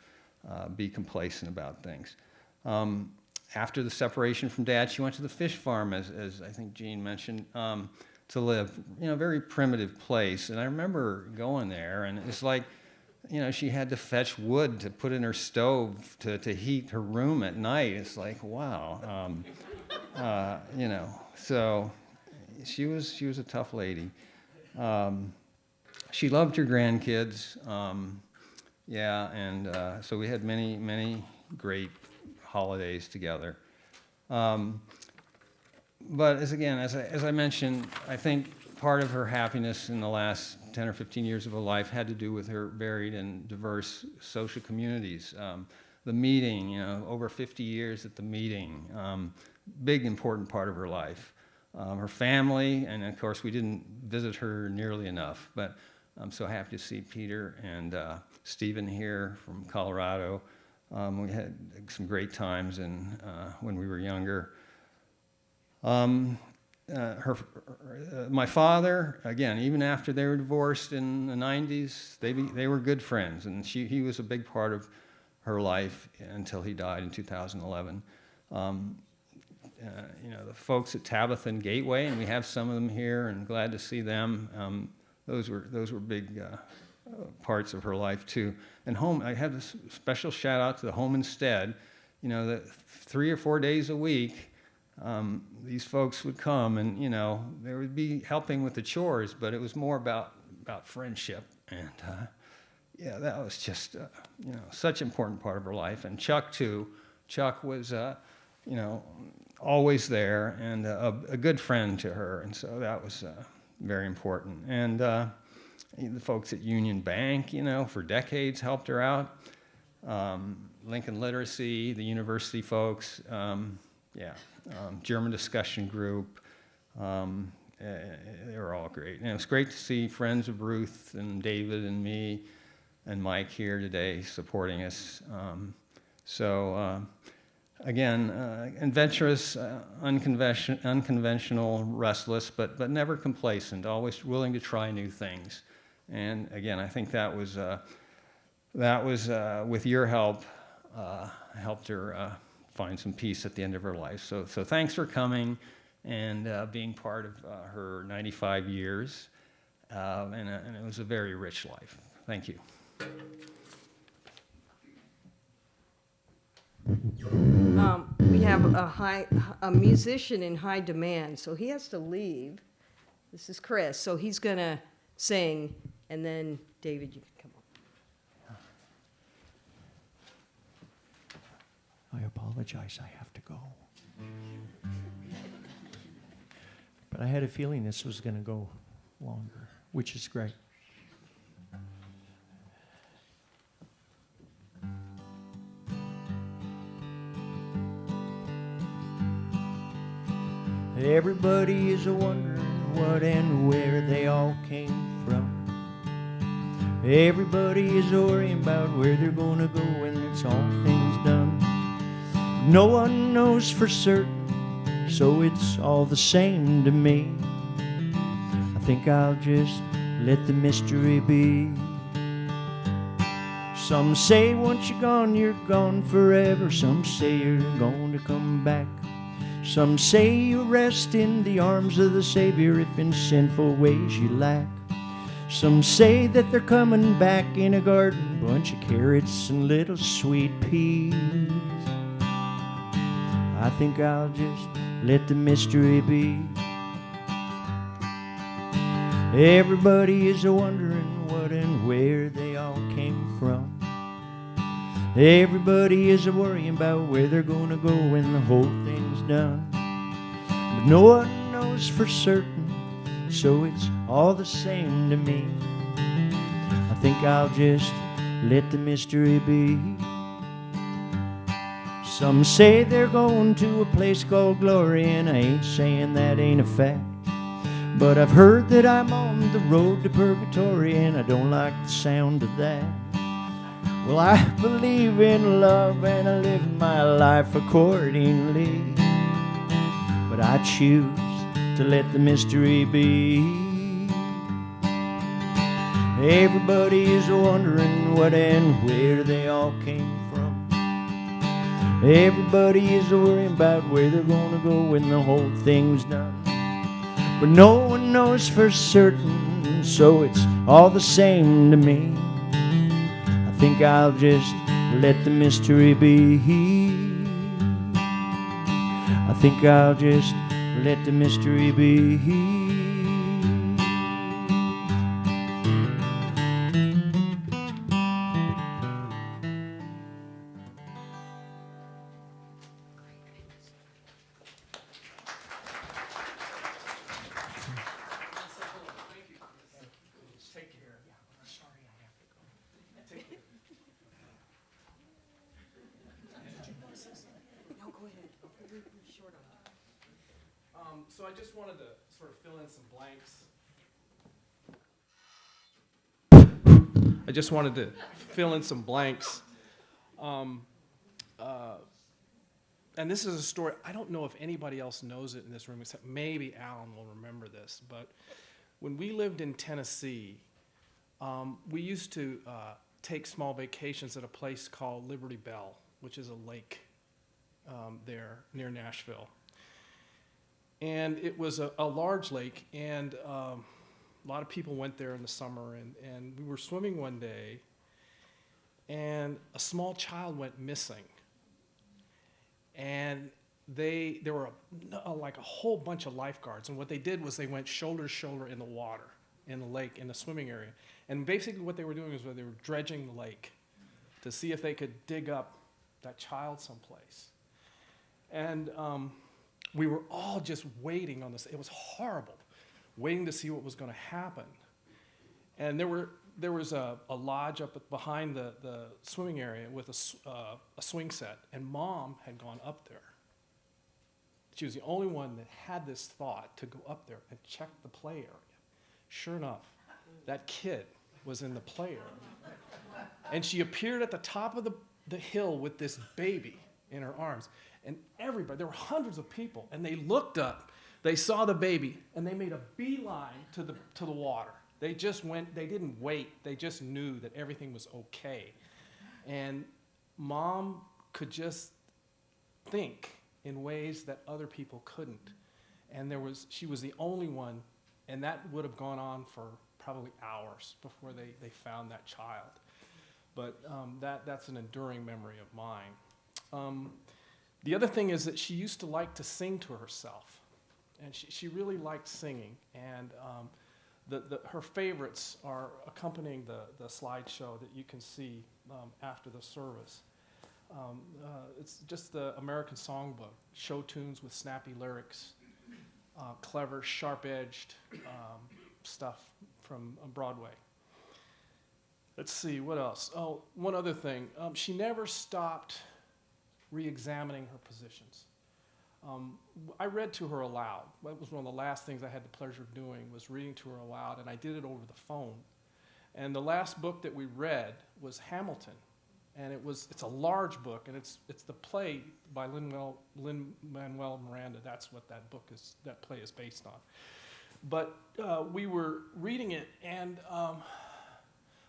be complacent about things. After the separation from Dad, she went to the fish farm, as I think Jean mentioned, to live. Very primitive place. And I remember going there, and it's like, she had to fetch wood to put in her stove to heat her room at night. It's like, wow. So she was a tough lady. She loved her grandkids. So we had many, many great holidays together. But as I mentioned, I think part of her happiness in the last 10 or 15 years of her life had to do with her varied and diverse social communities. The meeting, over 50 years at the meeting, big important part of her life. Her family, and of course we didn't visit her nearly enough, but I'm so happy to see Peter and Stephen here from Colorado. We had some great times when we were younger. My father, again, even after they were divorced in the 90s, they were good friends, and he was a big part of her life until he died in 2011. The folks at Tabitha and Gateway, and we have some of them here, and glad to see them. Those were big parts of her life too. And home, I have this special shout out to the Home Instead. That 3 or 4 days a week, these folks would come, and they would be helping with the chores, but it was more about friendship. And that was just such an important part of her life. And Chuck too. Chuck was always there and a good friend to her, and so that was very important. And the folks at Union Bank, for decades helped her out. Lincoln Literacy, the university folks, German discussion group. They were all great. And it was great to see friends of Ruth and David and me and Mike here today supporting us. Again, adventurous, unconventional, restless, but never complacent, always willing to try new things. And again, I think that was with your help, helped her find some peace at the end of her life. So thanks for coming and being part of her 95 years. And it was a very rich life. Thank you. We have a musician in high demand, so he has to leave. This is Chris, so he's gonna sing, and then David, you can come on. I apologize, I have to go. But I had a feeling this was going to go longer, which is great. Everybody is a-wondering what and where they all came from. Everybody is worrying about where they're gonna go when it's all things done. No one knows for certain, so it's all the same to me. I think I'll just let the mystery be. Some say once you're gone forever. Some say you're going to come back. Some say you rest in the arms of the Savior if in sinful ways you lack. Some say that they're coming back in a garden, bunch of carrots and little sweet peas. I think I'll just let the mystery be. Everybody is wondering what and where they all came from. Everybody is worrying about where they're gonna go when the whole thing's done. But no one knows for certain, so it's all the same to me. I think I'll just let the mystery be. Some say they're going to a place called glory, and I ain't saying that ain't a fact. But I've heard that I'm on the road to purgatory, and I don't like the sound of that. Well, I believe in love, and I live my life accordingly. But I choose to let the mystery be. Everybody is wondering what and where they all came from. Everybody is worrying about where they're gonna go when the whole thing's done. But no one knows for certain, so it's all the same to me. I think I'll just let the mystery be. I think I'll just let the mystery be. So I just wanted to sort of fill in some blanks. I just wanted to fill in some blanks. And this is a story, I don't know if anybody else knows it in this room, except maybe Alan will remember this, but when we lived in Tennessee, we used to take small vacations at a place called Liberty Bell, which is a lake there near Nashville. And it was a large lake, and a lot of people went there in the summer, and we were swimming one day, and a small child went missing. And there were like a whole bunch of lifeguards, and what they did was they went shoulder to shoulder in the water, in the lake, in the swimming area. And basically what they were doing was they were dredging the lake to see if they could dig up that child someplace. And we were all just waiting on this. It was horrible, waiting to see what was going to happen. And there was a lodge up behind the swimming area with a swing set, and Mom had gone up there. She was the only one that had this thought to go up there and check the play area. Sure enough, that kid was in the play area. And she appeared at the top of the hill with this baby in her arms. And everybody, there were hundreds of people, and they looked up, they saw the baby, and they made a beeline to the water. They just went, they didn't wait, they just knew that everything was okay. And Mom could just think in ways that other people couldn't. And she was the only one, and that would have gone on for probably hours before they found that child. But that's an enduring memory of mine. The other thing is that she used to like to sing to herself, and she really liked singing. And her favorites are accompanying the slideshow that you can see after the service. It's just the American Songbook, show tunes with snappy lyrics, clever, sharp-edged stuff from Broadway. Let's see, what else? Oh, one other thing. She never stopped re-examining her positions. I read to her aloud. That was one of the last things I had the pleasure of doing, was reading to her aloud, and I did it over the phone. And the last book that we read was Hamilton, and it's a large book, and it's the play by Lin-Manuel Miranda. That's what that play is based on. But we were reading it, and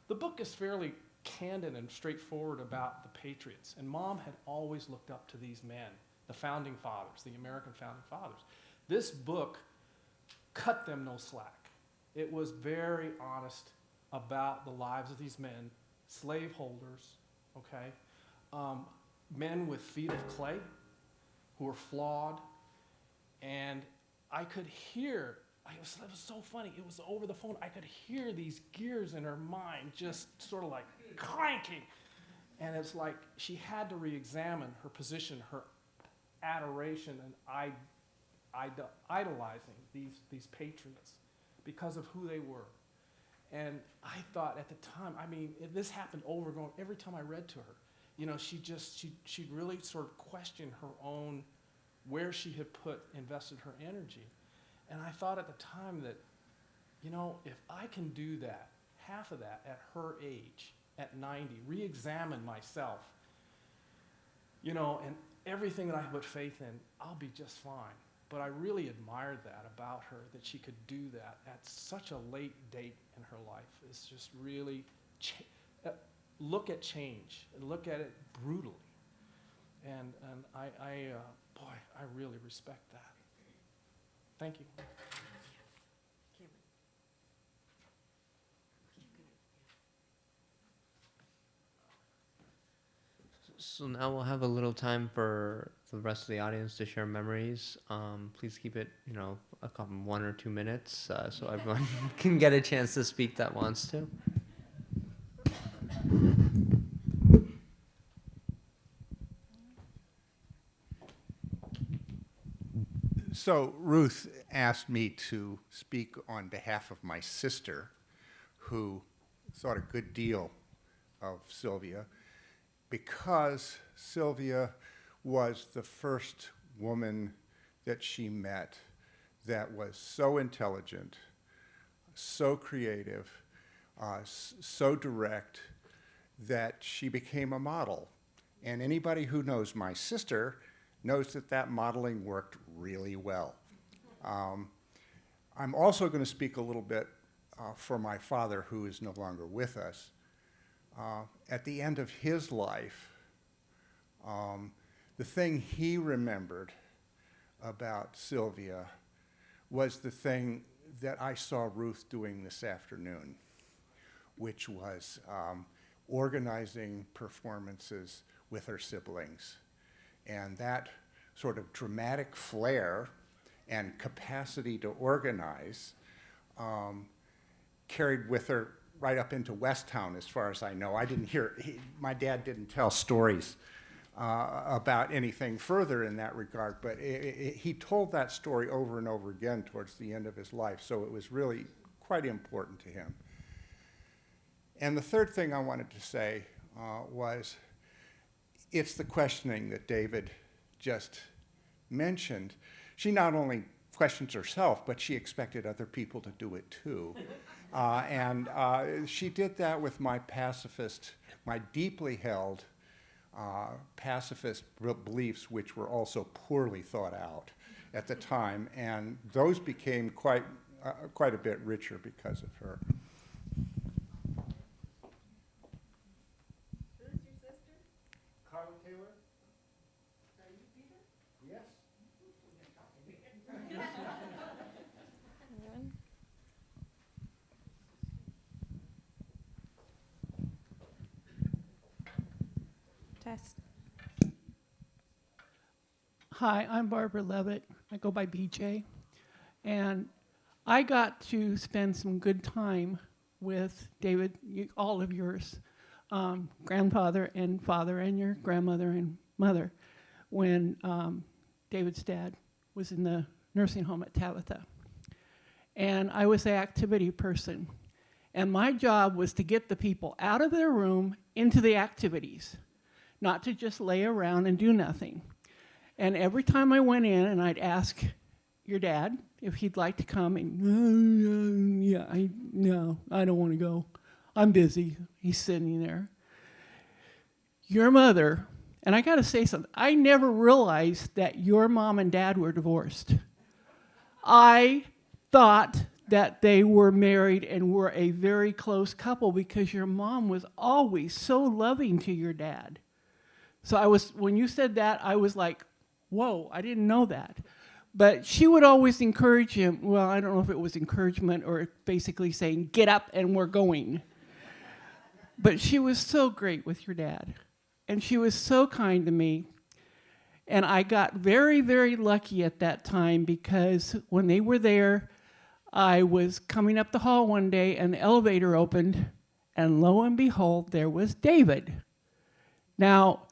the book is fairly candid and straightforward about the Patriots. And Mom had always looked up to these men, the founding fathers, the American founding fathers. This book cut them no slack. It was very honest about the lives of these men, slaveholders, okay? Men with feet of clay who were flawed And I could hear, it was so funny, it was over the phone, I could hear these gears in her mind just sort of like clanking. And it's like she had to re-examine her position, her adoration and idolizing these patriots because of who they were. And I thought at the time, I mean, this happened over and over. Every time I read to her, you know, she'd really sort of question her own, where she had invested her energy. And I thought at the time that, you know, if I can do that, half of that at her age, at 90, re-examine myself, you know, and everything that I put faith in, I'll be just fine. But I really admired that about her, that she could do that at such a late date in her life. It's just really, look at change, and look at it brutally. And boy, I really respect that. Thank you. So now we'll have a little time for the rest of the audience to share memories. Please keep it, you know, 1 or 2 minutes, so everyone can get a chance to speak that wants to. So Ruth asked me to speak on behalf of my sister, who thought a good deal of Sylvia, because Sylvia was the first woman that she met that was so intelligent, so creative, so direct, that she became a model. And anybody who knows my sister knows that that modeling worked really well. I'm also going to speak a little bit for my father, who is no longer with us. At the end of his life, the thing he remembered about Sylvia was the thing that I saw Ruth doing this afternoon, which was organizing performances with her siblings. And that sort of dramatic flair and capacity to organize carried with her right up into Westtown, as far as I know. I didn't hear, my dad didn't tell stories about anything further in that regard, but he told that story over and over again towards the end of his life, so it was really quite important to him. And the third thing I wanted to say was, it's the questioning that David just mentioned. She not only questions herself, but she expected other people to do it too. And she did that with my deeply held pacifist beliefs, which were also poorly thought out at the time, and those became quite a bit richer because of her. Who's your sister? Carla Taylor? Are you Peter? Yes. Test. Hi, I'm Barbara Levitt. I go by BJ. And I got to spend some good time with David, all of yours, grandfather and father, and your grandmother and mother, when David's dad was in the nursing home at Tabitha. And I was the activity person. And my job was to get the people out of their room into the activities, not to just lay around and do nothing. And every time I went in and I'd ask your dad if he'd like to come, and no, I don't want to go. I'm busy. He's sitting there. Your mother, and I got to say something, I never realized that your mom and dad were divorced. I thought that they were married and were a very close couple because your mom was always so loving to your dad. So when you said that, I was like, whoa, I didn't know that. But she would always encourage him. Well, I don't know if it was encouragement or basically saying, get up and we're going. But she was so great with your dad. And she was so kind to me. And I got very, very lucky at that time because when they were there, I was coming up the hall one day and the elevator opened, and lo and behold, there was David. Now,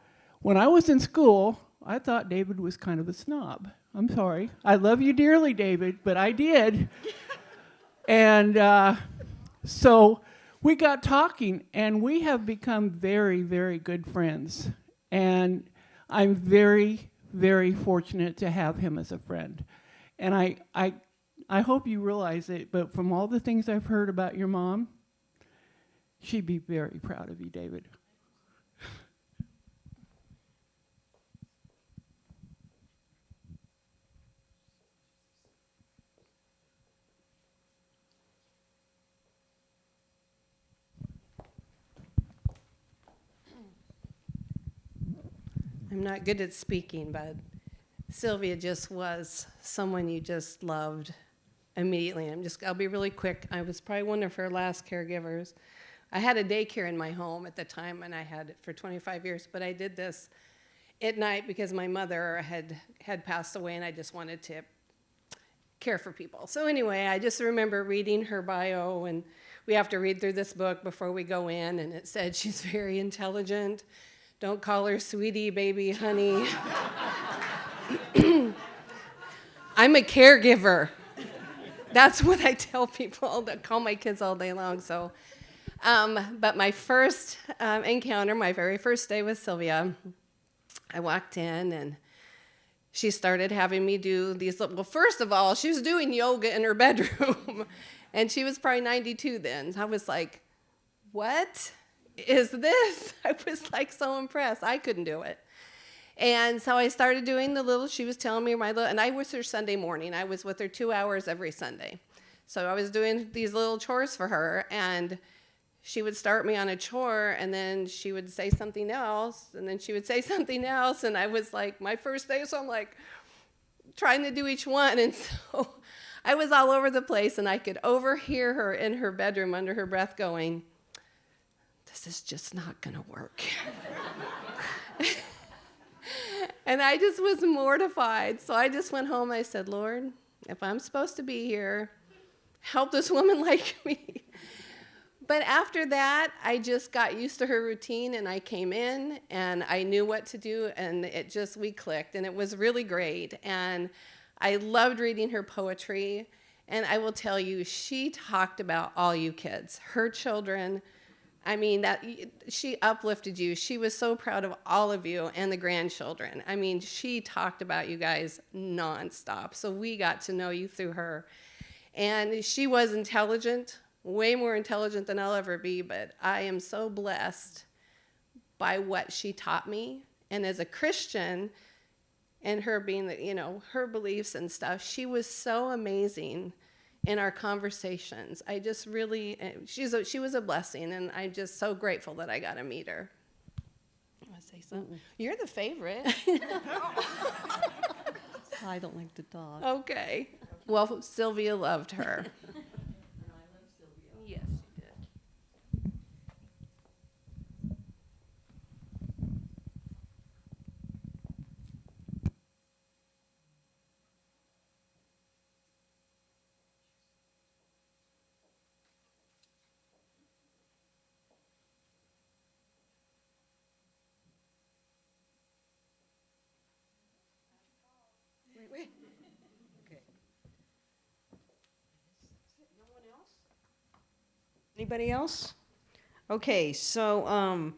when I was in school, I thought David was kind of a snob. I'm sorry. I love you dearly, David, but I did. And so we got talking, and we have become very, very good friends. And I'm very, very fortunate to have him as a friend. And I hope you realize it, but from all the things I've heard about your mom, she'd be very proud of you, David. I'm not good at speaking, but Sylvia just was someone you just loved immediately. I'll be really quick. I was probably one of her last caregivers. I had a daycare in my home at the time, and I had it for 25 years, but I did this at night because my mother had passed away, and I just wanted to care for people. So anyway, I just remember reading her bio, and we have to read through this book before we go in, and it said she's very intelligent. Don't call her sweetie, baby, honey. I'm a caregiver. That's what I tell people that call my kids all day long. So, but my first encounter, my very first day with Sylvia, I walked in and she started having me do these. Well, first of all, she was doing yoga in her bedroom, and she was probably 92 then. I was like, what is this? I was like so impressed. I couldn't do it. And so I started doing she was telling me and I was her Sunday morning. I was with her 2 hours every Sunday. So I was doing these little chores for her, and she would start me on a chore, and then she would say something else, and then she would say something else, and I was like, my first day, so I'm like trying to do each one, and so I was all over the place, and I could overhear her in her bedroom under her breath going, this is just not gonna work. And I just was mortified. So I just went home. I said, Lord, if I'm supposed to be here, help this woman like me. But after that, I just got used to her routine, and I came in and I knew what to do, and we clicked, and it was really great. And I loved reading her poetry. And I will tell you, she talked about all you kids, her children. I mean, she uplifted you. She was so proud of all of you and the grandchildren. I mean, she talked about you guys nonstop. So we got to know you through her. And she was intelligent, way more intelligent than I'll ever be, but I am so blessed by what she taught me. And as a Christian, and her being, her beliefs and stuff, she was so amazing in our conversations. I just really, she was a blessing, and I'm just so grateful that I got to meet her. You want to say something? You're the favorite. I don't like to talk. Okay. Well, Sylvia loved her. And I love Sylvia. Yes, she did. Wait. Okay. No one else? Anybody else? Okay, so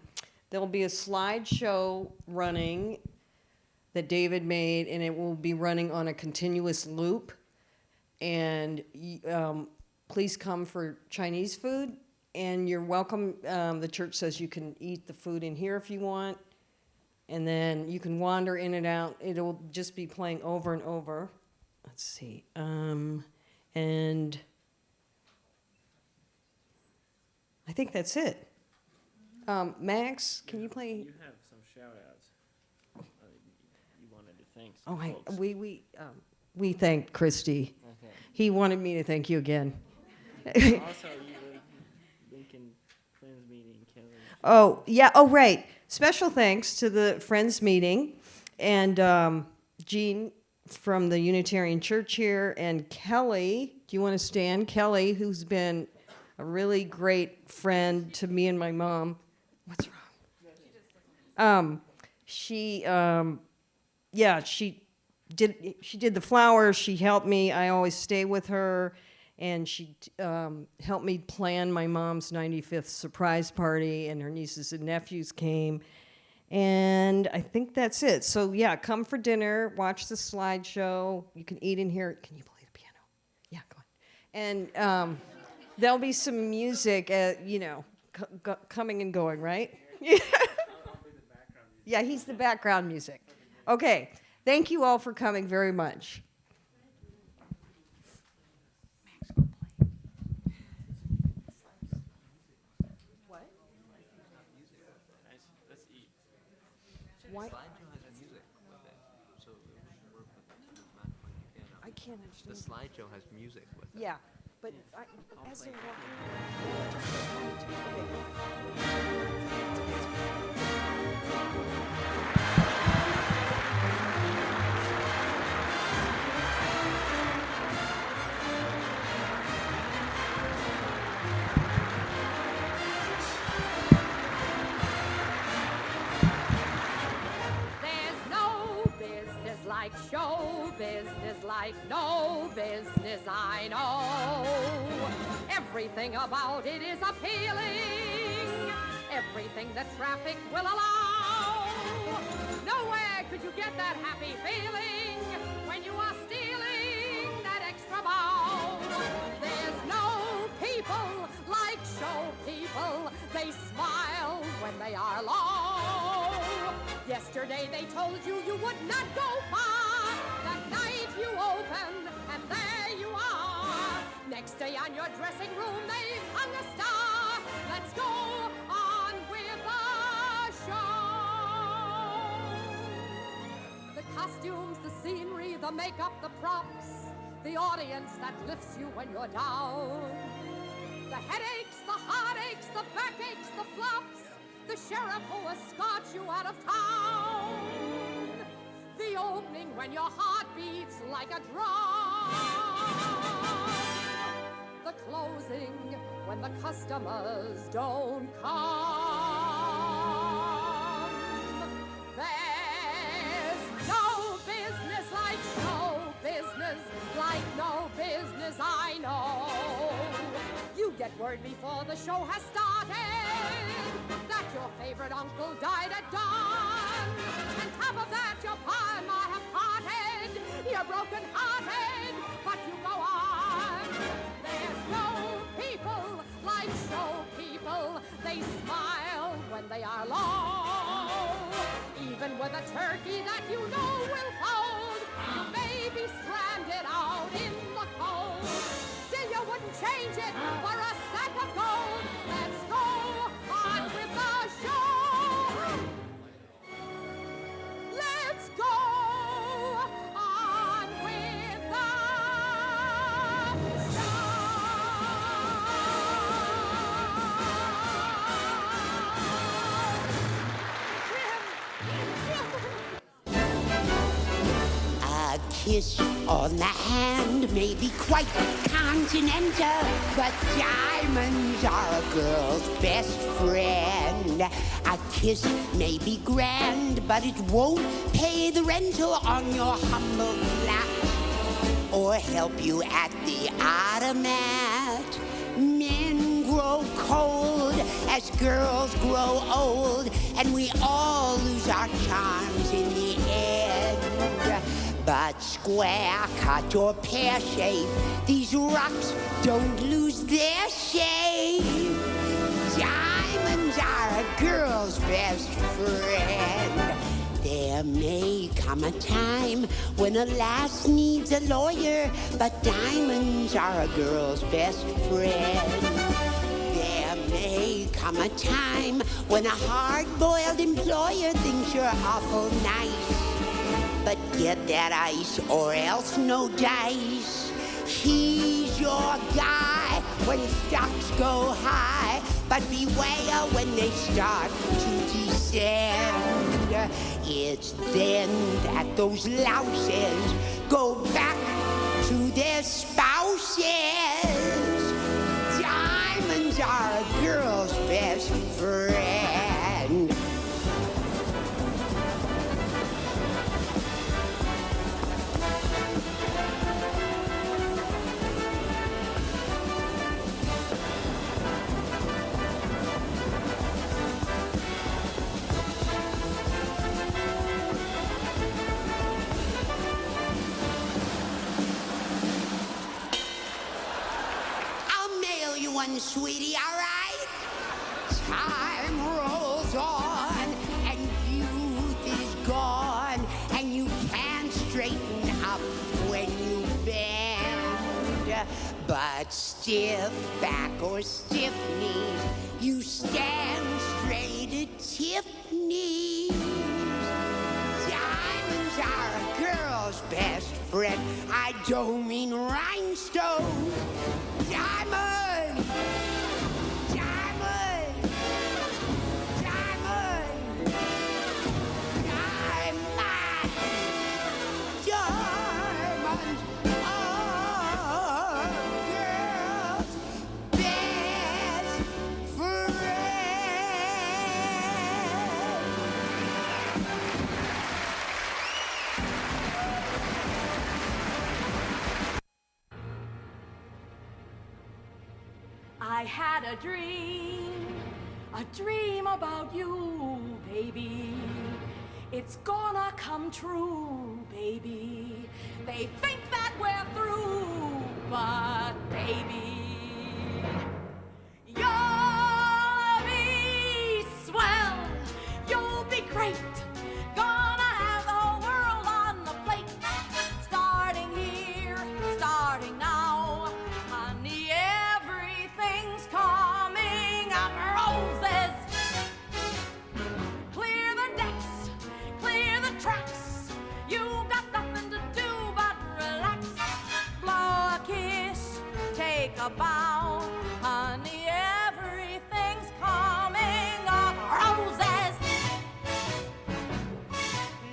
there'll be a slideshow running that David made, and it will be running on a continuous loop. And please come for Chinese food, and you're welcome. The church says you can eat the food in here if you want. And then you can wander in and out. It'll just be playing over and over. Let's see. And I think that's it. Max, can you play? You have some shout-outs. You wanted to thank some Oh, folks. we thanked Christy. Okay. He wanted me to thank you again. Also, Lincoln Friends Meeting, Kelly. Oh, yeah. Oh, right. Special thanks to the Friends meeting. And Jean from the Unitarian Church here, and Kelly, do you want to stand? Kelly, who's been a really great friend to me and my mom. What's wrong? She did the flowers. She helped me. I always stay with her, and she helped me plan my mom's 95th surprise party, and her nieces and nephews came. And I think that's it. So yeah, come for dinner, watch the slideshow. You can eat in here. Can you play the piano? Yeah, come on. And there'll be some music, coming and going, right? Yeah, he's the background music. Okay, thank you all for coming very much. What? Why? I can't The understand. slideshow has music with it. Yeah, but as they're There's no business like show business, like no business I know. Everything about it is appealing, everything that traffic will allow. Nowhere could you get that happy feeling when you are stealing that extra bow. There's no people like show people, they smile when they are low. Yesterday they told you you would not go far. That night you opened and there you are. Next day on your dressing room they've hung a star. Let's go on with the show. The costumes, the scenery, the makeup, the props, the audience that lifts you when you're down. The headaches, the heartaches, the backaches, the flops, the sheriff who escorts you out of town. The opening when your heart beats like a drum. The closing when the customers don't come. There's no business like show business, like no business I know. You get word before the show has started that your favorite uncle died at dawn. On top of that, your pa and ma have parted. You're broken-hearted, but you go on. There's no people like show people. They smile when they are low. Even with a turkey that you know will fold, you may be stranded out in the cold. Still, you wouldn't change it for a sack of gold. Let's go on with the show. Let's go on with the A kiss on the hand may be quite continental, but diamonds are a girl's best friend. A kiss may be grand, but it won't pay the rental on your humble flat or help you at the automat. Men grow cold as girls grow old, and we all lose our charms in the end. But square cut or pear shape, these rocks don't lose their shape. Diamonds are a girl's best friend. There may come a time when a lass needs a lawyer, but diamonds are a girl's best friend. There may come a time when a hard-boiled employer thinks you're awful nice. But get that ice or else no dice. He's your guy when stocks go high, but beware when they start to descend. It's then that those louses go back to their spouses. Diamonds are a girl's best friend. I'll mail you one, sweetie, all right? Time rolls on, and youth is gone, and you can't straighten up when you bend. But stiff back or stiff knees, you stand straight at Tiffany's. Diamonds are a girl's best friend. I don't mean rhinestones. Diamond! Diamond! Diamond! Diamond! Diamond! Oh, girl's best friend. I had a dream about you, baby. It's gonna come true, baby. They think that we're through, but baby, you'll be swell, you'll be great. Gonna have the whole world on the plate. Starting here, starting now, honey, everything's coming up roses. Clear the decks, clear the tracks. You got nothing to do but relax. Blow a kiss, take a bow, honey, everything's coming up roses.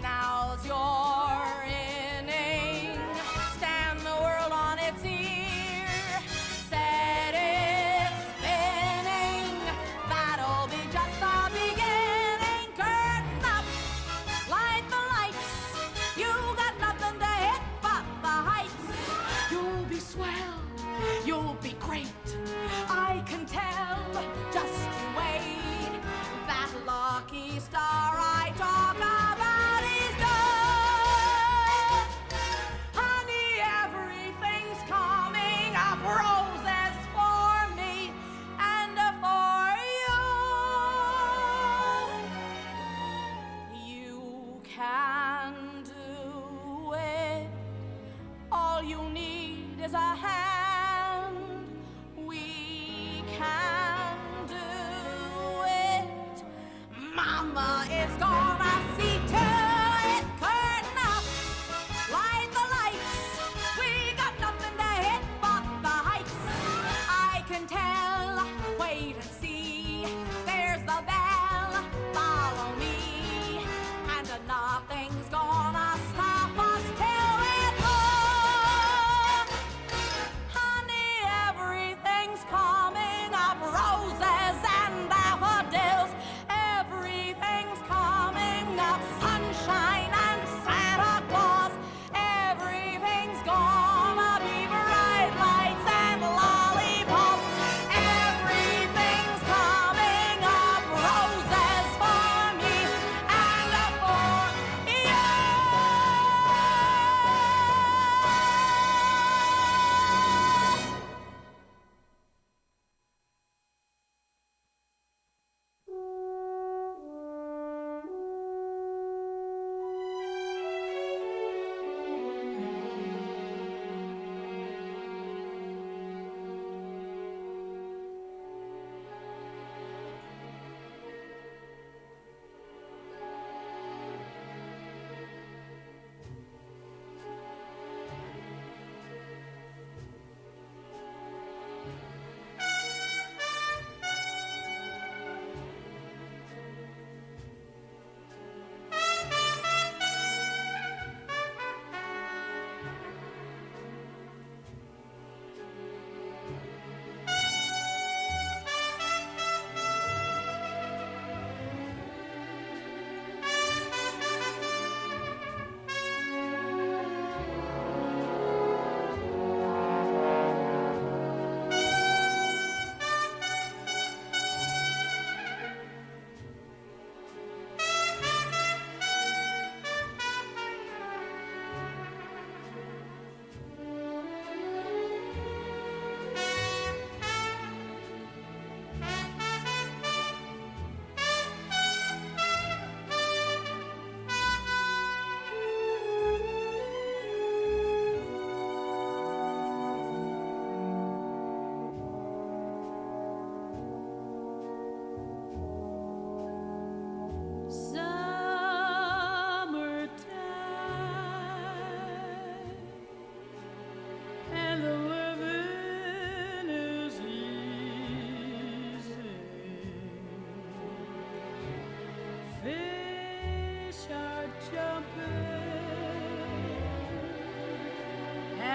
Now's your inning. Stand the world on its ear. Set it spinning. That'll be just the beginning. Curtain up, light the lights. You got nothing to hit but the heights. You'll be swell, you'll be great.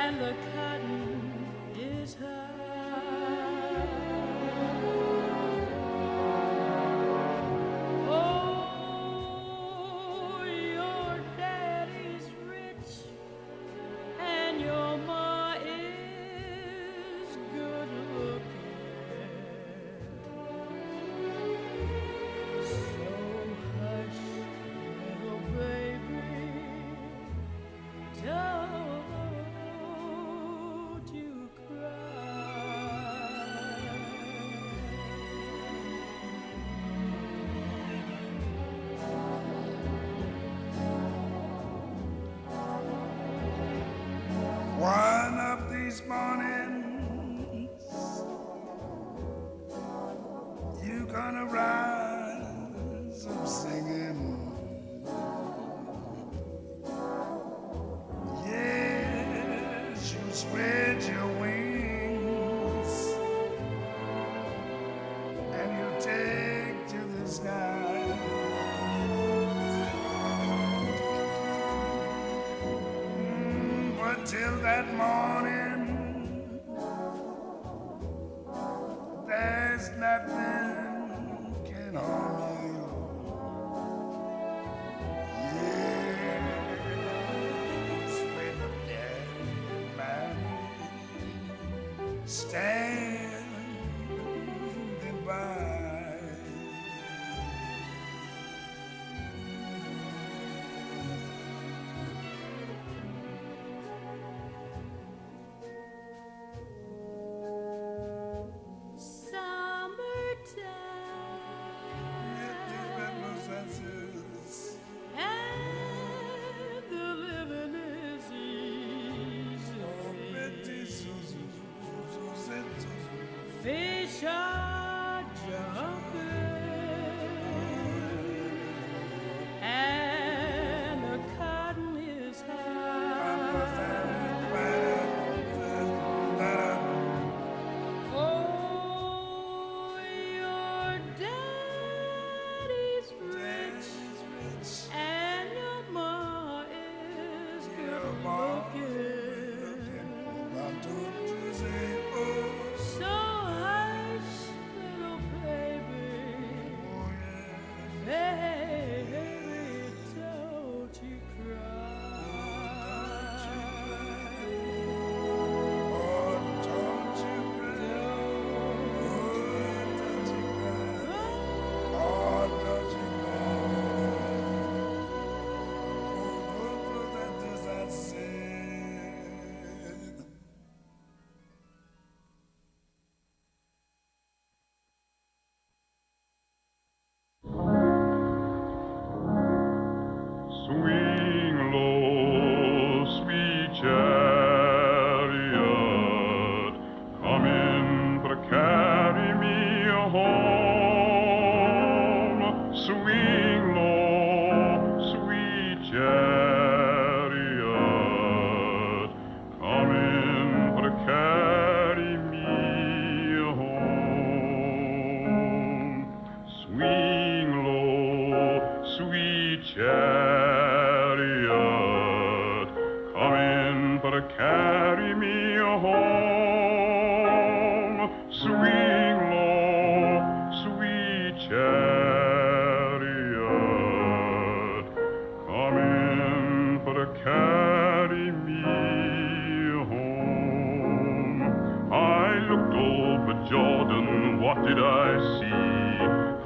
and the cotton is high. Oh, your daddy's rich and your ma is good looking. So hush, little baby, don't you One of these mornings, you're gonna rise up singing. Yes, you spread your wings and you take to the sky. But till that morning, there's nothing can harm you. Yes, with daddy and mommy standing by. and the living is easy. Fish are jumping and the cotton is high. Oh, your daddy's rich and your ma is good looking. So hush, little baby, baby, don't you Swing low, sweet chariot, come in to carry me home. Swing low, sweet chariot, come in to carry me home. Swing low, sweet chariot, come in to carry me home. Swing low, sweet chariot, come in to carry me home. I looked over Jordan, what did I see?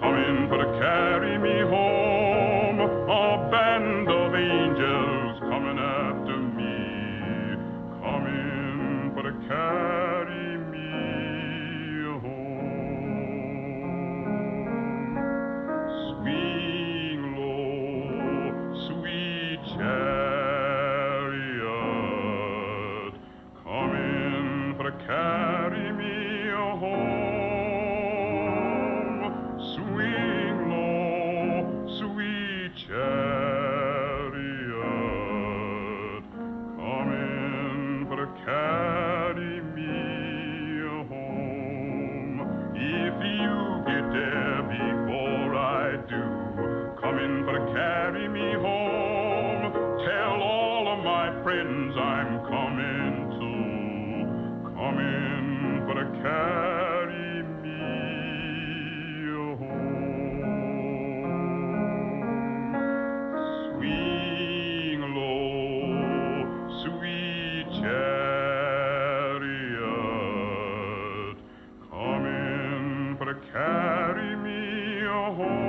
Coming to carry me home, a band of angels coming after me, coming to carry me home. Swing low, sweet chariot, coming to carry me home. my friends I'm coming for to carry me home. Swing low, sweet chariot, coming for to carry me home.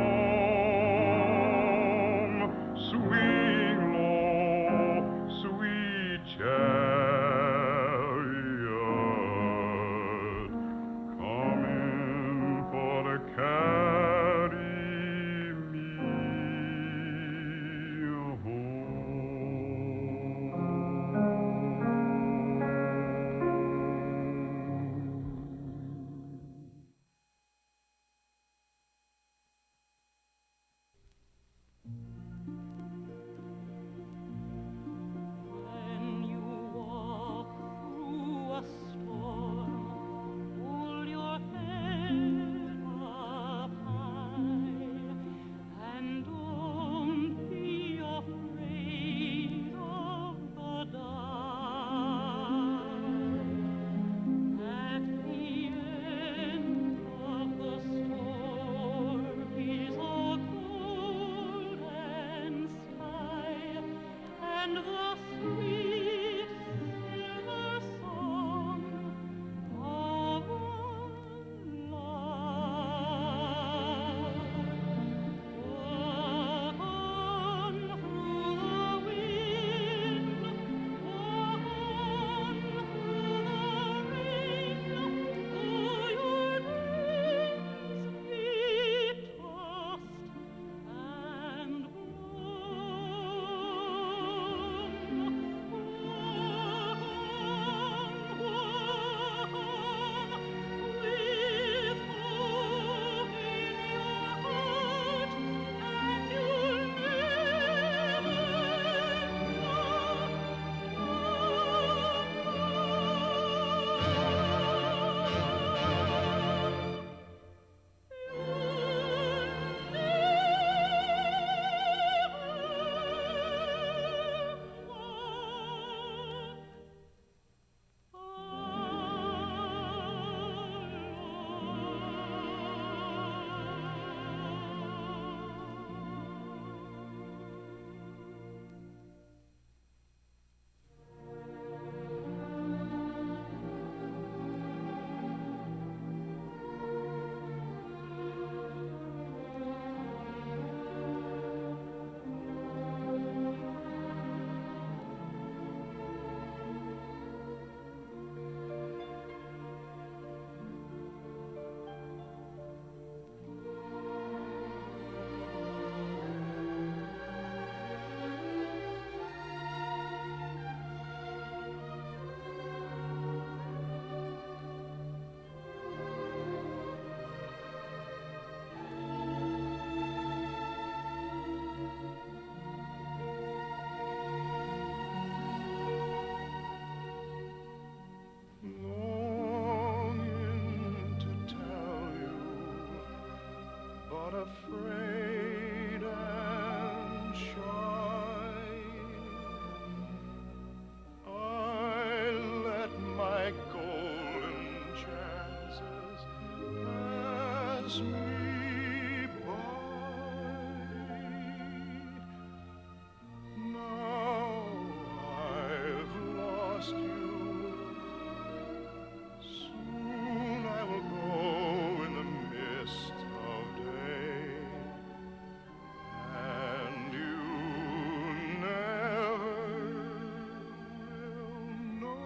Swing low, sweet chariot, coming for to carry me When you walk through a storm, hold your head up high, and don't be afraid of the dark. At the end of the storm is a golden sky, and the sweet silver song of love. Walk on through the wind, walk on through the rain, though your days be tossed and longing to tell you, but afraid and shy. I let my golden chances pass me by. Now I've lost you. Soon I will go in the mist of day, and you never will know.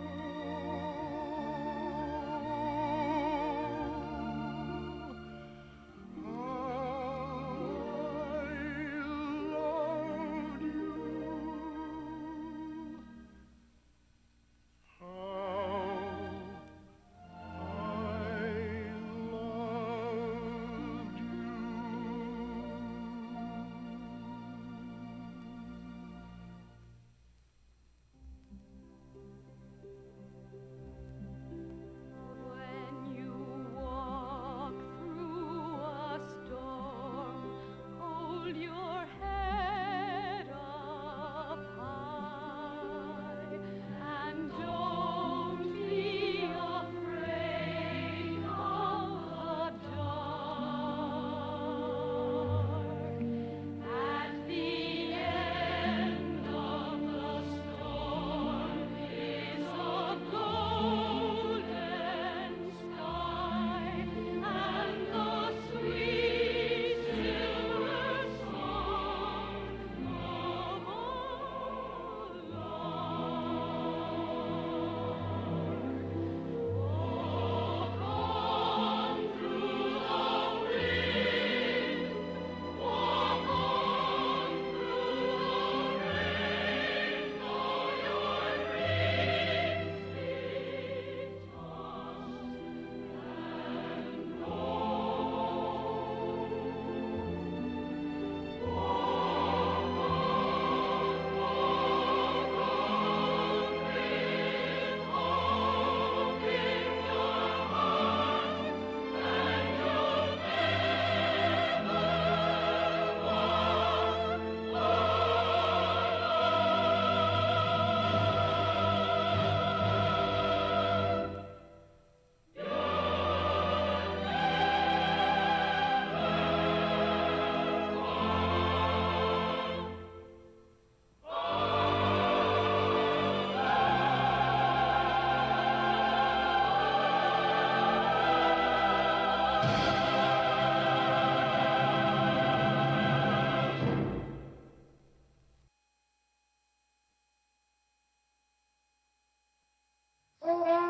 Summertime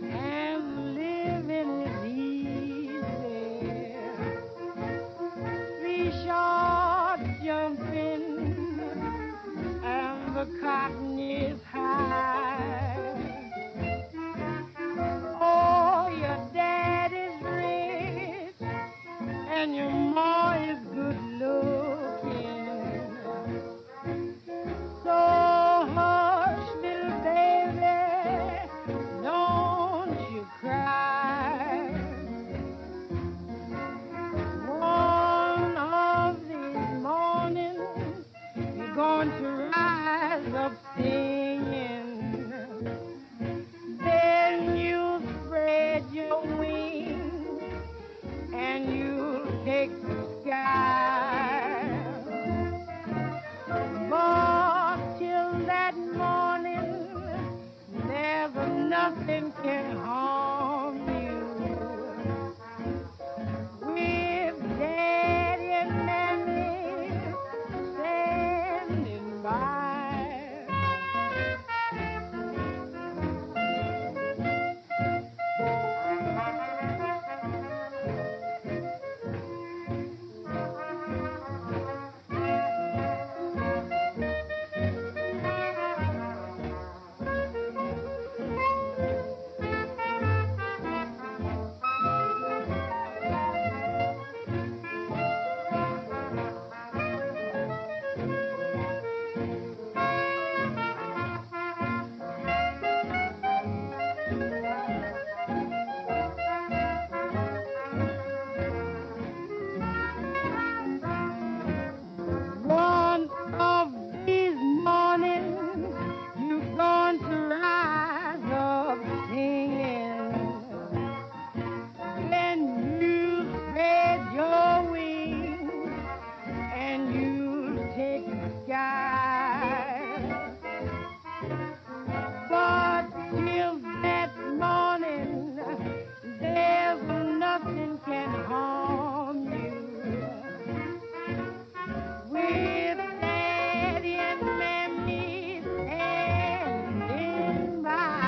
and living is easy. Three short jumping and the cotton is high. Oh, your daddy's rich and your ma is good looking. So hush, little baby, don't you cry. One of these mornings, you're going to rise up singing. Then you spread your wings and you'll take the sky. But till that morning, never nothing can harm you. With Daddy and Mammy standing by. One of these mornings, you're going to rise up singing. Then you spread your wings and you take the sky. But till that morning, there's nothing can harm you. With Daddy and Mammy standing by.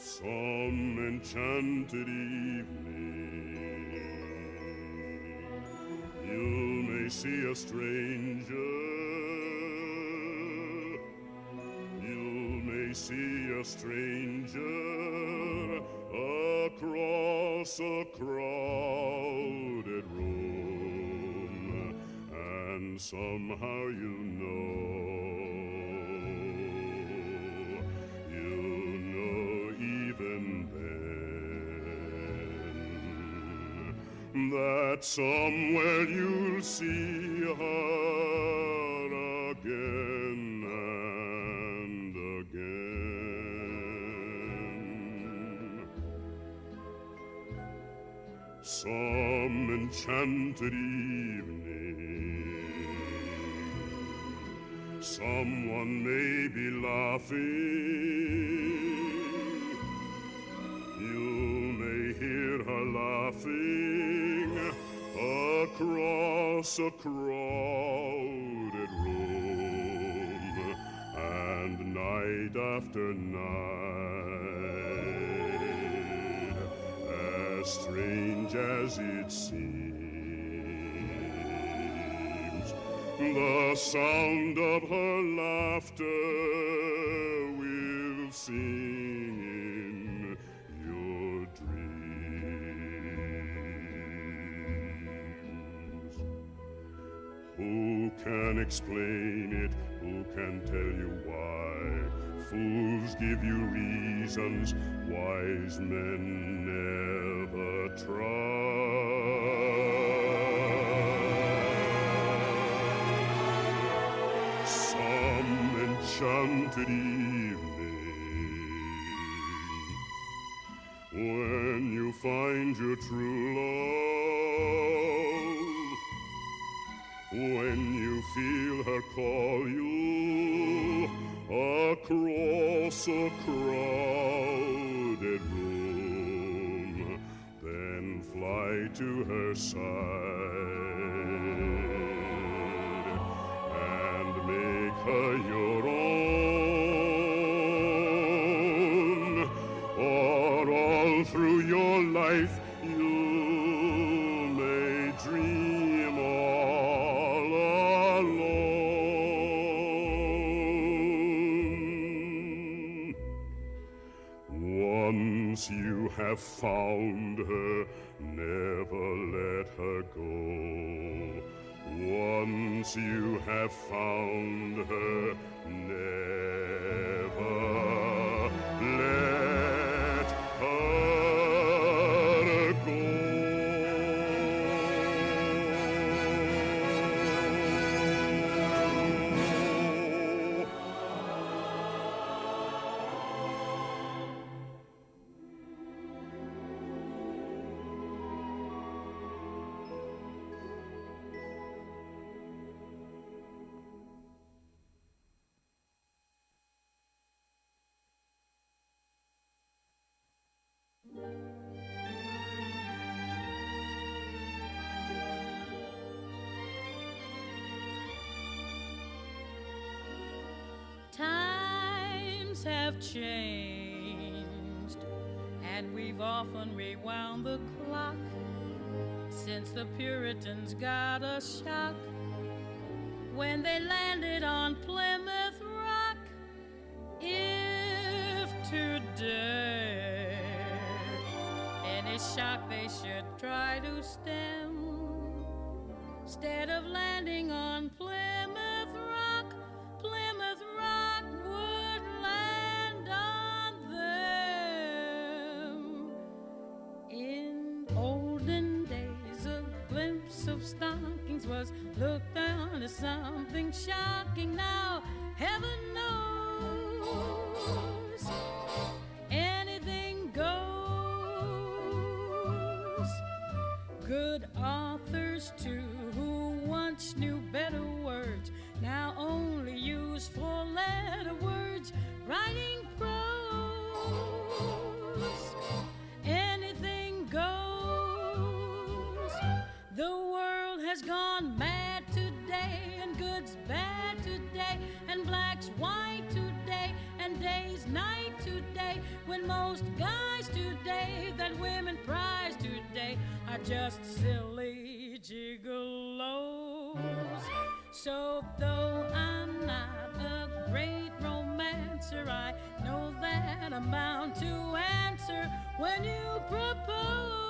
Some enchanted evening, you may see a stranger. You may see a stranger across a crowded room, and somehow you know even then that somewhere you'll see her again and again. Some enchanted evening, someone may be laughing. You may hear her laughing across a crowded room, and night after night, as strange as it seems, the sound of her laughter will sing in your dreams. Who can explain it? Who can tell you why? Fools give you reasons, wise men never try. Some enchanted evening, when you find your true love, when you feel her call you across a crowded room, then fly to her side and make her your own, or all through your life you may dream all alone. Once you have found her, never let her go. Once you have found her, never let her go. Times have changed, and we've often rewound the clock since the Puritans got a shock when they landed on Plymouth Rock. If today any shock they should try to stem, instead of landing on Plymouth Rock, Plymouth Rock would land on them. In olden days, a glimpse of stockings was looked on as something shocking. Now, heaven knows, anything goes. Good authors, too, who once knew better words, now only use four-letter words, writing prose. Anything goes. The world has gone mad today, and good's bad today, and black's white today, and day's night today, when most guys today that women prize today are just silly gigolos. So though I'm not a great romancer, I know that I'm bound to answer when you propose.